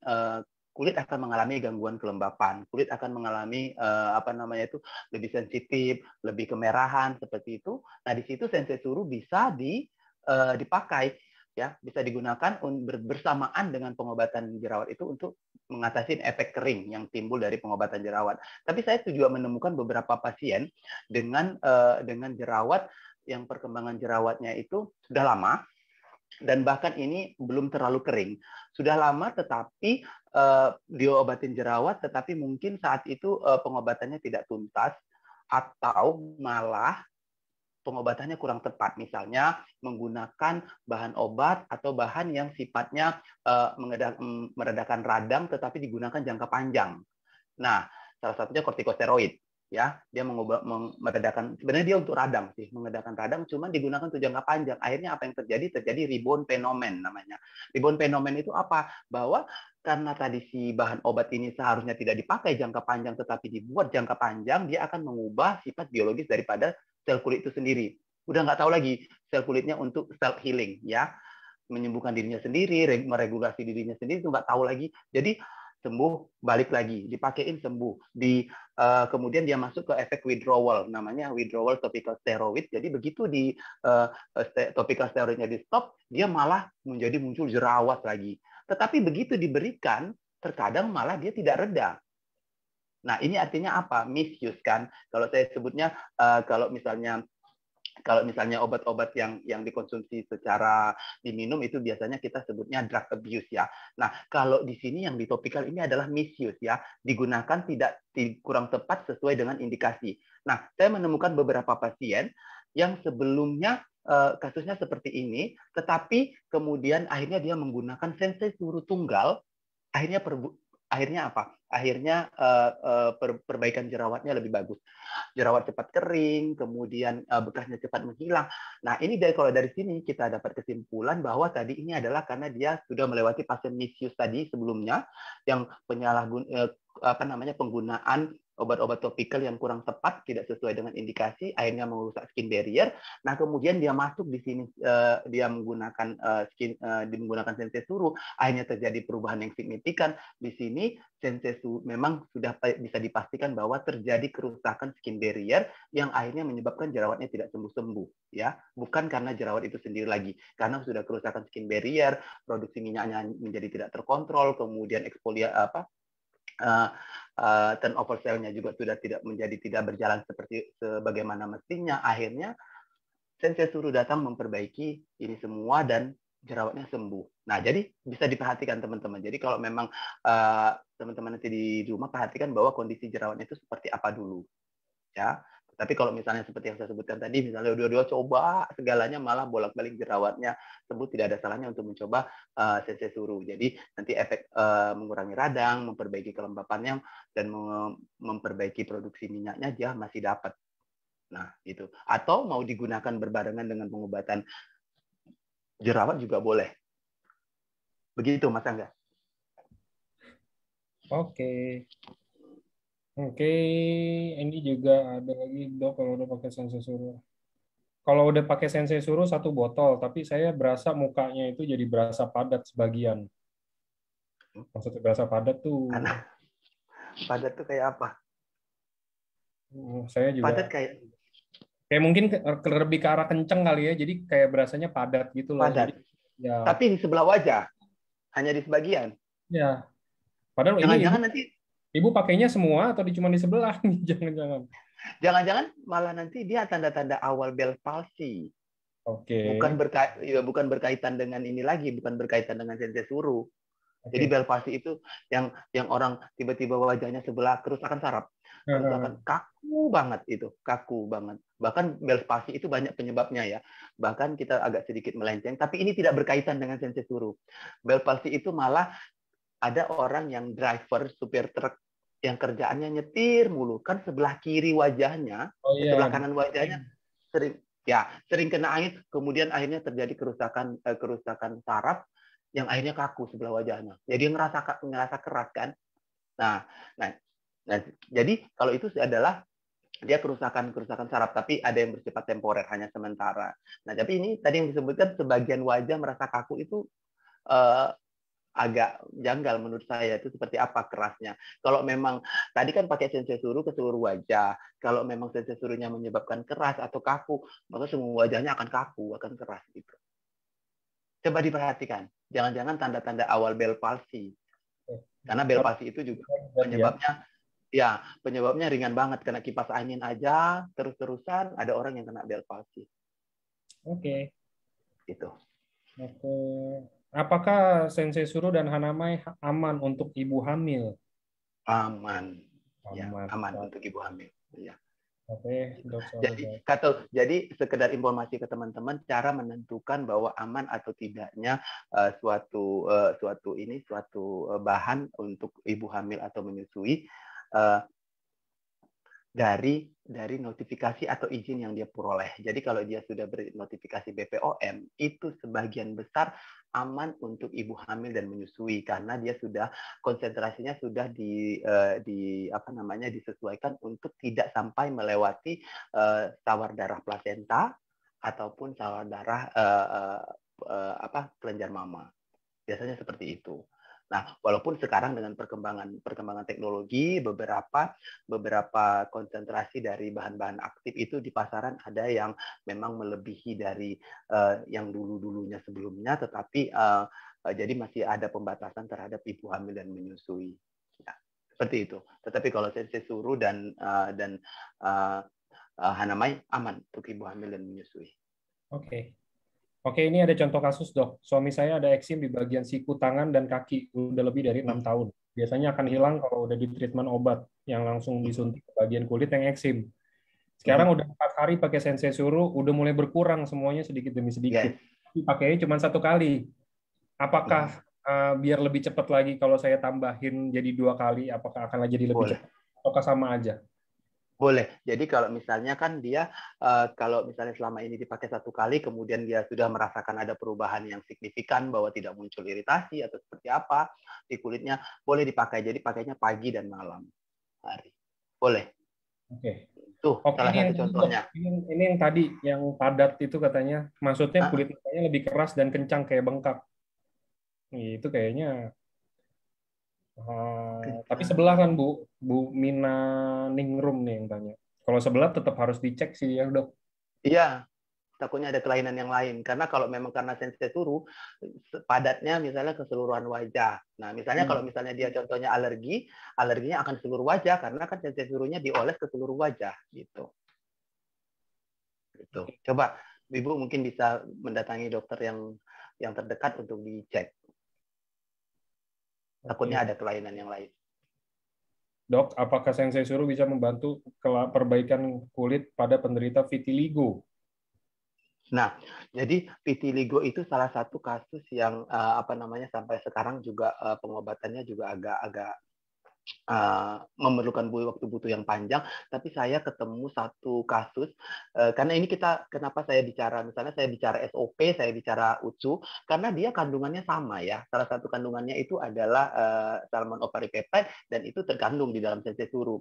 kulit akan mengalami gangguan kelembapan, kulit akan mengalami apa namanya itu lebih sensitif, lebih kemerahan seperti itu. Nah di situ sensei suru bisa dipakai ya, bisa digunakan bersamaan dengan pengobatan jerawat itu untuk mengatasi efek kering yang timbul dari pengobatan jerawat. Tapi saya juga menemukan beberapa pasien dengan jerawat yang perkembangan jerawatnya itu sudah lama, dan bahkan ini belum terlalu kering. Sudah lama tetapi diobatin jerawat, tetapi mungkin saat itu pengobatannya tidak tuntas atau malah pengobatannya kurang tepat. Misalnya menggunakan bahan obat atau bahan yang sifatnya meredakan radang tetapi digunakan jangka panjang. Nah, salah satunya kortikosteroid. Ya, dia meredakan, sebenarnya dia untuk radang sih, meredakan radang, cuman digunakan untuk jangka panjang. Akhirnya apa yang terjadi? Terjadi rebound fenomen namanya. Rebound fenomen itu apa? Bahwa karena tadi si bahan obat ini seharusnya tidak dipakai jangka panjang, tetapi dibuat jangka panjang, dia akan mengubah sifat biologis daripada sel kulit itu sendiri. Udah nggak tahu lagi sel kulitnya untuk self healing, ya, menyembuhkan dirinya sendiri, meregulasi dirinya sendiri, itu nggak tahu lagi. Jadi sembuh, balik lagi, dipakein sembuh, kemudian dia masuk ke efek withdrawal, namanya withdrawal topical steroid. Jadi begitu di topical steroidnya di stop, dia malah muncul jerawat lagi. Tetapi begitu diberikan, terkadang malah dia tidak reda. Nah, ini artinya apa? Misuse kan. Kalau saya sebutnya, kalau misalnya obat-obat yang dikonsumsi secara diminum itu biasanya kita sebutnya drug abuse ya. Nah, kalau di sini yang di topikal ini adalah misuse ya, digunakan kurang tepat sesuai dengan indikasi. Nah, saya menemukan beberapa pasien yang sebelumnya kasusnya seperti ini, tetapi kemudian akhirnya dia menggunakan sensei suru tunggal, akhirnya apa? Akhirnya perbaikan jerawatnya lebih bagus. Jerawat cepat kering, kemudian bekasnya cepat menghilang. Nah, ini kalau dari sini kita dapat kesimpulan bahwa tadi ini adalah karena dia sudah melewati fase misuse tadi sebelumnya, yang penggunaan obat-obat topikal yang kurang tepat, tidak sesuai dengan indikasi, akhirnya merusak skin barrier. Nah, kemudian dia masuk di sini, dia menggunakan menggunakan sensei suru, akhirnya terjadi perubahan yang signifikan. Di sini sensei suru memang sudah bisa dipastikan bahwa terjadi kerusakan skin barrier yang akhirnya menyebabkan jerawatnya tidak sembuh-sembuh, ya. Bukan karena jerawat itu sendiri lagi, karena sudah kerusakan skin barrier, produksi minyaknya menjadi tidak terkontrol, kemudian turnover sel-nya juga sudah tidak berjalan sebagaimana mestinya. Akhirnya sensei suruh datang memperbaiki ini semua dan jerawatnya sembuh. Nah, jadi bisa diperhatikan teman-teman. Jadi kalau memang teman-teman nanti di rumah, perhatikan bahwa kondisi jerawatnya itu seperti apa dulu, ya. Tapi kalau misalnya seperti yang saya sebutkan tadi, misalnya dua-dua coba segalanya malah bolak-balik jerawatnya sembuh, tidak ada salahnya untuk mencoba sensei suru. Jadi nanti efek mengurangi radang, memperbaiki kelembapannya, dan memperbaiki produksi minyaknya dia masih dapat. Nah, itu. Atau mau digunakan berbarengan dengan pengobatan jerawat juga boleh. Begitu, Mas Angga. Oke. Oke, ini juga ada lagi dok kalau udah pakai sensei suruh. Kalau udah pakai sensei suruh 1 botol, tapi saya berasa mukanya itu jadi berasa padat sebagian. Maksudnya berasa padat tuh, Padat tuh kayak apa? saya juga Padat kayak mungkin lebih ke arah kenceng kali ya, jadi kayak berasanya padat gitu loh. Jadi padat. ya, Tapi di sebelah wajah, hanya di sebagian. ya. Padahal ini Jangan-jangan nanti ibu pakainya semua atau cuma di sebelah nih? Jangan-jangan. Jangan-jangan malah nanti dia tanda-tanda awal Bell palsy. Oke. Bukan berkaitan dengan ini lagi, bukan berkaitan dengan sensei suru. Jadi Oke. Bell palsy itu yang orang tiba-tiba wajahnya sebelah kerusakan saraf, kerusakan kaku banget itu, kaku banget. Bahkan Bell palsy itu banyak penyebabnya ya. Bahkan kita agak sedikit melenceng, tapi ini tidak berkaitan dengan sensei suru. Bell palsy itu malah ada orang yang driver supir truk yang kerjaannya nyetir mulu, kan sebelah kiri wajahnya, Oh iya. sebelah kanan wajahnya sering kena angin, kemudian akhirnya terjadi kerusakan saraf yang akhirnya kaku sebelah wajahnya. Jadi ngerasa keras kan. Nah, nah, nah, jadi kalau itu adalah dia kerusakan saraf, tapi ada yang bersifat temporer, hanya sementara. Nah, tapi ini tadi yang disebutkan sebagian wajah merasa kaku itu agak janggal menurut saya, itu seperti apa kerasnya. Kalau memang tadi kan pakai sensei suru ke seluruh wajah, kalau memang sensei surunya menyebabkan keras atau kaku, maka semua wajahnya akan kaku, akan keras gitu. Coba diperhatikan, jangan-jangan tanda-tanda awal Bell palsy. Karena Bell palsy itu juga penyebabnya ringan banget, kena kipas angin aja terus-terusan ada orang yang kena Bell palsy. Oke. Gitu. Oke. Apakah sensei suru dan hanamai aman untuk ibu hamil? Aman. Aman. Ya, aman untuk ibu hamil. Ya. Oke, dok. Jadi sekedar informasi ke teman-teman, cara menentukan bahwa aman atau tidaknya suatu bahan untuk ibu hamil atau menyusui dari notifikasi atau izin yang dia peroleh. Jadi kalau dia sudah bernotifikasi BPOM, itu sebagian besar aman untuk ibu hamil dan menyusui karena dia sudah konsentrasinya sudah disesuaikan untuk tidak sampai melewati tawar darah plasenta ataupun tawar darah kelenjar mama. Biasanya seperti itu. Nah, walaupun sekarang dengan perkembangan teknologi, beberapa konsentrasi dari bahan-bahan aktif itu di pasaran ada yang memang melebihi dari yang dulu-dulunya sebelumnya, tetapi jadi masih ada pembatasan terhadap ibu hamil dan menyusui. Ya, seperti itu. Tetapi kalau sensei suru dan Hanamai aman untuk ibu hamil dan menyusui. Oke. Oke, ini ada contoh kasus, Dok. Suami saya ada eksim di bagian siku tangan dan kaki udah lebih dari 6 tahun. Biasanya akan hilang kalau udah di treatment obat yang langsung disuntik ke bagian kulit yang eksim. Sekarang udah 4 hari pakai sensei suru, udah mulai berkurang semuanya sedikit demi sedikit. Yes. Pakainya cuma 1 kali. Apakah biar lebih cepat lagi kalau saya tambahin jadi 2 kali, apakah akan jadi lebih cepat? Ataukah sama aja? Boleh. Jadi kalau misalnya kan dia, kalau misalnya selama ini dipakai 1 kali, kemudian dia sudah merasakan ada perubahan yang signifikan bahwa tidak muncul iritasi atau seperti apa di kulitnya, boleh dipakai. Jadi pakainya pagi dan malam hari. Boleh. Oke. Tuh, salah satu contohnya. Ini yang tadi, yang padat itu katanya, maksudnya kulit mukanya lebih keras dan kencang kayak bengkak. Itu kayaknya. Tapi sebelah kan Bu Mina Ningrum nih yang tanya. Kalau sebelah tetap harus dicek sih ya Dok. Iya, takutnya ada kelainan yang lain. Karena kalau memang karena sensei suru, padatnya misalnya keseluruhan wajah. Nah, misalnya kalau misalnya dia contohnya alerginya akan seluruh wajah karena kan sensei surunya dioles ke seluruh wajah gitu. Gitu. Coba Ibu mungkin bisa mendatangi dokter yang terdekat untuk dicek. Takutnya ada kelainan yang lain. Dok, apakah sensei suru bisa membantu perbaikan kulit pada penderita vitiligo? Nah, jadi vitiligo itu salah satu kasus yang sampai sekarang juga pengobatannya juga agak memerlukan waktu butuh yang panjang, tapi saya ketemu satu kasus karena ini kenapa saya bicara, misalnya saya bicara SOP, saya bicara UTSU, karena dia kandungannya sama ya. Salah satu kandungannya itu adalah salmon ovaripeptide dan itu terkandung di dalam sensei suru.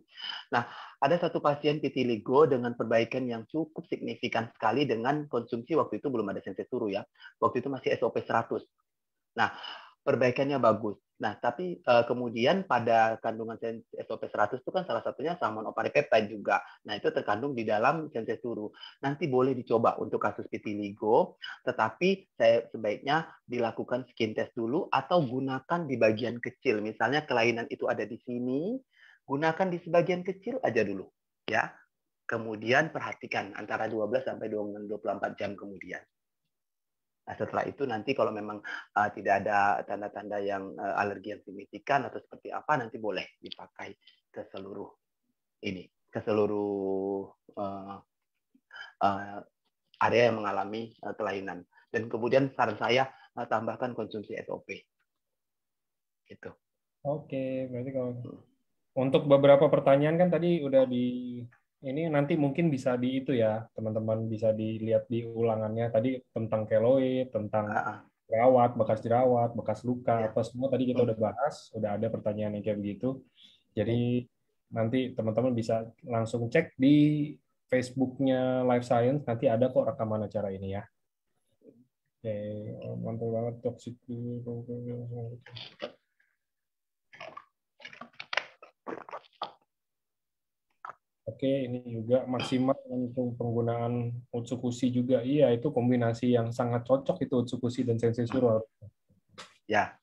Nah, ada satu pasien vitiligo dengan perbaikan yang cukup signifikan sekali dengan konsumsi waktu itu belum ada sensei suru ya. Waktu itu masih SOP 100. Nah, perbaikannya bagus. Nah, tapi kemudian pada kandungan SOP 100 itu kan salah satunya salmon ovaripeptide juga. Nah, itu terkandung di dalam sensei suru. Nanti boleh dicoba untuk kasus vitiligo, tetapi sebaiknya dilakukan skin test dulu atau gunakan di bagian kecil. Misalnya kelainan itu ada di sini, gunakan di sebagian kecil aja dulu, ya. Kemudian perhatikan antara 12 sampai 24 jam kemudian. Nah, setelah itu nanti kalau memang tidak ada tanda-tanda yang alergi yang signifikan atau seperti apa, nanti boleh dipakai ke seluruh area yang mengalami kelainan. Dan kemudian saran saya tambahkan konsumsi SOP. Gitu. Oke, berarti kalau untuk beberapa pertanyaan kan tadi udah ini nanti mungkin bisa di itu ya, teman-teman bisa dilihat di ulangannya tadi tentang keloid, tentang bekas jerawat, bekas luka, apa semua tadi kita udah bahas, udah ada pertanyaan yang kayak begitu. Jadi nanti teman-teman bisa langsung cek di Facebook-nya Life Science, nanti ada kok rekaman acara ini ya. Oke, mantap banget toxic. Oke, ini juga maksimal untuk penggunaan Utsukushi juga. Iya, itu kombinasi yang sangat cocok itu Utsukushi dan Sensei Suru. Ya,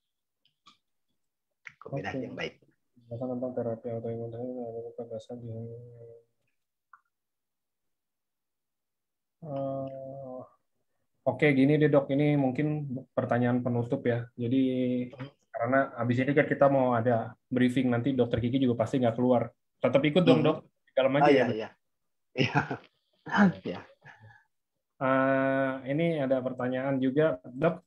kombinasi yang baik. Tentang terapi autoimun Oke, gini deh dok, ini mungkin pertanyaan penutup ya. Jadi karena habis ini kan kita mau ada briefing nanti, dokter Kiki juga pasti nggak keluar. Tetap ikut dong dok, dalam aja ya. Iya. Ya. Ini ada pertanyaan juga, dok.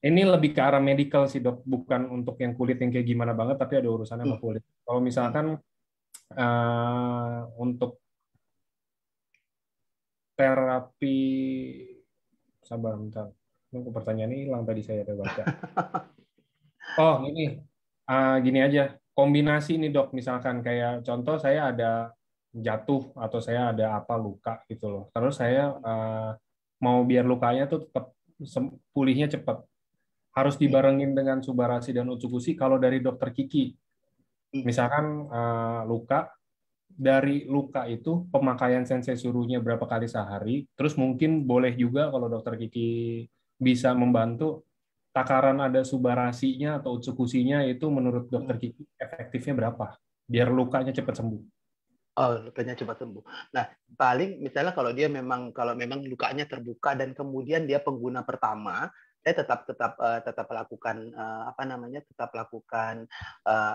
Ini lebih ke arah medical sih dok, bukan untuk yang kulit yang kayak gimana banget, tapi ada urusannya sama kulit. Kalau misalkan untuk terapi, sabar bentar. Pertanyaan ini hilang tadi saya ada baca. Oh ini, gini aja. Kombinasi nih dok, misalkan kayak contoh saya ada jatuh atau saya ada apa luka gitu loh. Terus saya mau biar lukanya tuh tetap pulihnya cepat. harus dibarengin dengan subarasi dan utsukushi. Kalau dari dokter Kiki, misalkan luka, dari luka itu pemakaian sensei suruhnya berapa kali sehari, terus mungkin boleh juga kalau dokter Kiki bisa membantu, takaran ada subarasinya atau utsukushinya itu menurut dokter Kiki efektifnya berapa? Biar lukanya cepat sembuh. Oh, lukanya cepat sembuh. Nah, paling misalnya kalau memang lukanya terbuka dan kemudian dia pengguna pertama, saya tetap lakukan tetap lakukan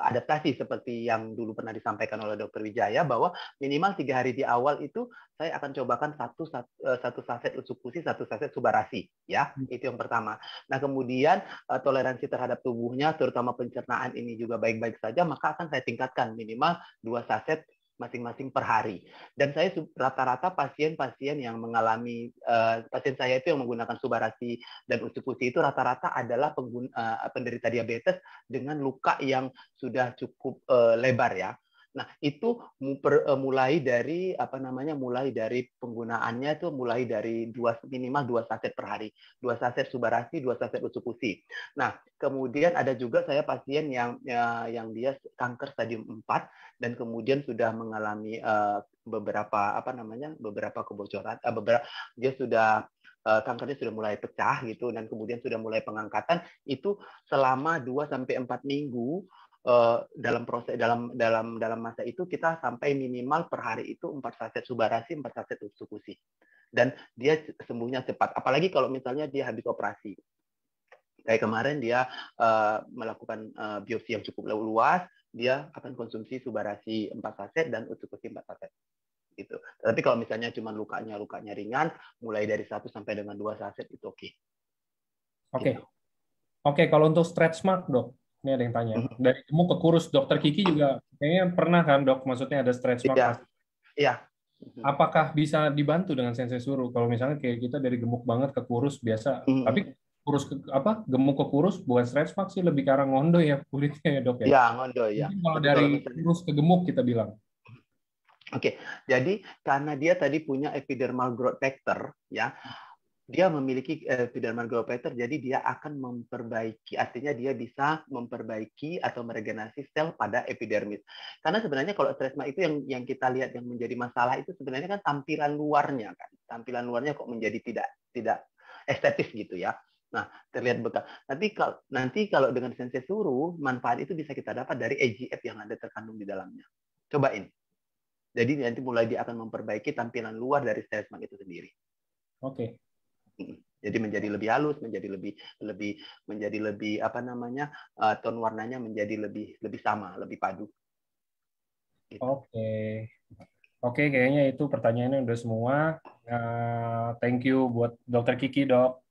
adaptasi seperti yang dulu pernah disampaikan oleh Dokter Wijaya, bahwa minimal 3 hari di awal itu saya akan cobakan satu saset utsukushi, satu saset subarasi, ya, itu yang pertama. Nah, kemudian toleransi terhadap tubuhnya, terutama pencernaan ini juga baik-baik saja, maka akan saya tingkatkan minimal 2 saset masing-masing per hari. Dan saya rata-rata pasien-pasien yang mengalami pasien saya itu yang menggunakan subarasi dan utsukushi itu rata-rata adalah penderita diabetes dengan luka yang sudah cukup lebar, ya. Nah, itu mulai dari penggunaannya itu mulai dari minimal 2 saset per hari. 2 saset subarasi, 2 saset utsukushi. Nah, kemudian ada juga saya pasien yang dia kanker stadium 4 dan kemudian sudah mengalami beberapa kebocoran, dia sudah kankernya sudah mulai pecah gitu, dan kemudian sudah mulai pengangkatan. Itu selama 2-4 minggu dalam masa itu kita sampai minimal per hari itu 4 saset subarasi, 4 saset utsukushi, dan dia sembuhnya cepat. Apalagi kalau misalnya dia habis operasi. Kayak kemarin dia melakukan biopsi yang cukup luas, dia akan konsumsi subarasi 4 saset dan utsukushi 4 saset. Gitu. Tapi kalau misalnya cuma lukanya ringan, mulai dari 1 sampai dengan 2 saset itu oke. Oke. Gitu. Oke, kalau untuk stretch mark, Dok. Ini ada yang tanya. Dari gemuk ke kurus, Dokter Kiki juga kayaknya pernah kan, Dok? Maksudnya ada stretch mark. Iya. Apakah bisa dibantu dengan sensei suruh? Kalau misalnya kayak kita dari gemuk banget ke kurus biasa, tapi gemuk ke kurus bukan stretch mark sih, lebih ke arah ngondo ya kulitnya ya, Dok ya. Iya, ngondo ya. Kalau dari kurus ke gemuk kita bilang. Oke, jadi karena dia tadi punya epidermal growth factor, ya, dia memiliki epidermal growth factor, jadi dia akan memperbaiki, artinya dia bisa memperbaiki atau meregenerasi sel pada epidermis. Karena sebenarnya kalau stretch mark itu yang kita lihat yang menjadi masalah itu sebenarnya kan tampilan luarnya kok menjadi tidak estetis gitu ya. Nah, terlihat bekas. Nanti kalau dengan sensei suruh, manfaat itu bisa kita dapat dari AGF yang ada terkandung di dalamnya. Cobain. Jadi nanti mulai dia akan memperbaiki tampilan luar dari stretch mark itu sendiri. Oke. Jadi menjadi lebih halus, menjadi lebih tone warnanya menjadi lebih sama, lebih padu. Gitu. Oke, kayaknya itu pertanyaannya udah semua. Thank you buat Dokter Kiki, Dok.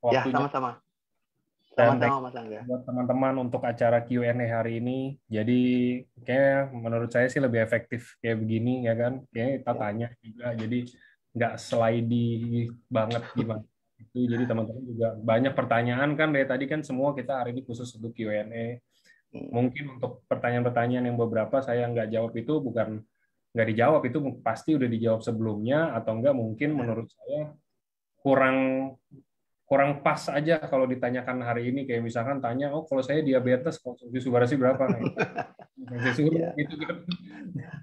Waktunya. Ya, sama-sama. Sama-sama, Mas Angga. Buat teman-teman untuk acara Q&A hari ini. Jadi kayak menurut saya sih lebih efektif kayak begini ya kan. Kayak kita tanya juga. Jadi nggak slidey banget gimana. Itu jadi teman-teman juga banyak pertanyaan kan dari tadi kan semua kita hari ini khusus untuk Q&A. Mungkin untuk pertanyaan-pertanyaan yang beberapa saya nggak jawab itu bukan nggak dijawab, itu pasti udah dijawab sebelumnya atau enggak mungkin menurut saya kurang pas aja kalau ditanyakan hari ini, kayak misalkan tanya, oh kalau saya diabetes konsumsi subarasi berapa? Ya.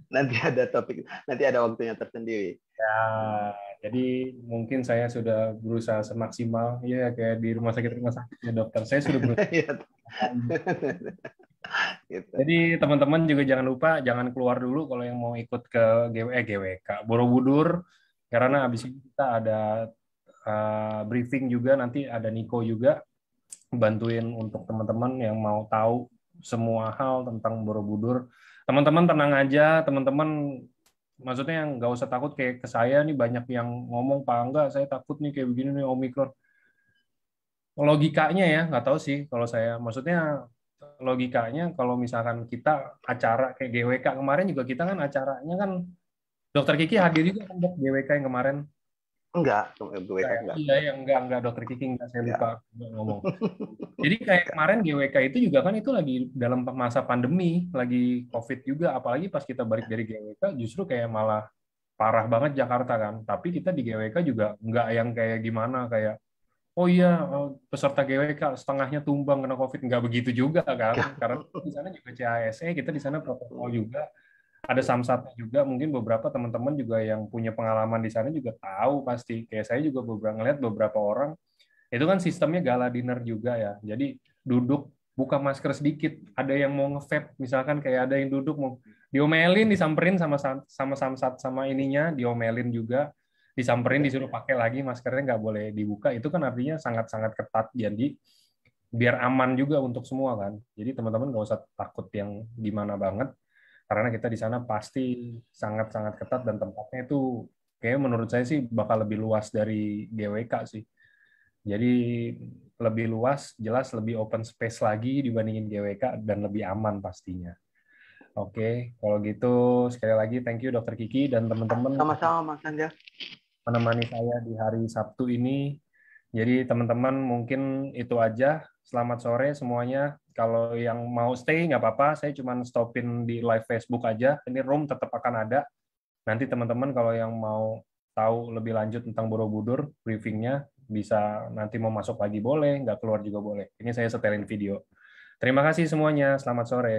Nanti ada waktunya tersendiri. Ya, jadi mungkin saya sudah berusaha semaksimal ya kayak di rumah sakit ya dokter. Saya sudah berusaha. Gitu. Jadi teman-teman juga jangan lupa jangan keluar dulu kalau yang mau ikut ke GWK Borobudur, karena habis ini kita ada briefing juga, nanti ada Niko juga bantuin untuk teman-teman yang mau tahu semua hal tentang Borobudur. Teman-teman tenang aja, teman-teman maksudnya nggak usah takut kayak ke saya nih, banyak yang ngomong, Pak Angga saya takut nih kayak begini nih Omikron. Logikanya ya nggak tahu sih kalau saya, maksudnya logikanya kalau misalkan kita acara kayak GWK kemarin juga, kita kan acaranya kan Dokter Kiki hadir juga kan GWK yang kemarin. Enggak, GWK enggak. Iya, enggak Dokter Kiki enggak, saya lupa ngomong. Jadi kayak kemarin GWK itu juga kan itu lagi dalam masa pandemi, lagi COVID juga, apalagi pas kita balik dari GWK justru kayak malah parah banget Jakarta kan. Tapi kita di GWK juga enggak yang kayak gimana, kayak oh iya, peserta GWK setengahnya tumbang kena COVID. Nggak begitu juga kan, karena di sana juga CASE, kita di sana protokol juga, ada samsatnya juga. Mungkin beberapa teman-teman juga yang punya pengalaman di sana juga tahu pasti. Kayak saya juga ngeliat beberapa orang, itu kan sistemnya gala dinner juga ya. Jadi duduk buka masker sedikit, ada yang mau nge-vape, misalkan kayak ada yang duduk mau diomelin, disamperin sama samsat sama ininya, diomelin juga, disamperin disuruh pakai lagi maskernya, nggak boleh dibuka. Itu kan artinya sangat-sangat ketat. Jadi biar aman juga untuk semua kan. Jadi teman-teman nggak usah takut yang gimana banget, karena kita di sana pasti sangat-sangat ketat, dan tempatnya itu kayak menurut saya sih bakal lebih luas dari GWK sih. Jadi lebih luas, jelas lebih open space lagi dibandingin GWK, dan lebih aman pastinya. Oke, kalau gitu sekali lagi thank you Dokter Kiki dan teman-teman Sama-sama Mas Anja. menemani saya di hari Sabtu ini. Jadi teman-teman mungkin itu aja. Selamat sore semuanya. Kalau yang mau stay nggak apa-apa, saya cuma stopin di live Facebook aja. Ini room tetap akan ada. Nanti teman-teman kalau yang mau tahu lebih lanjut tentang Borobudur, briefingnya bisa nanti mau masuk lagi boleh, nggak keluar juga boleh. Ini saya setelin video. Terima kasih semuanya. Selamat sore.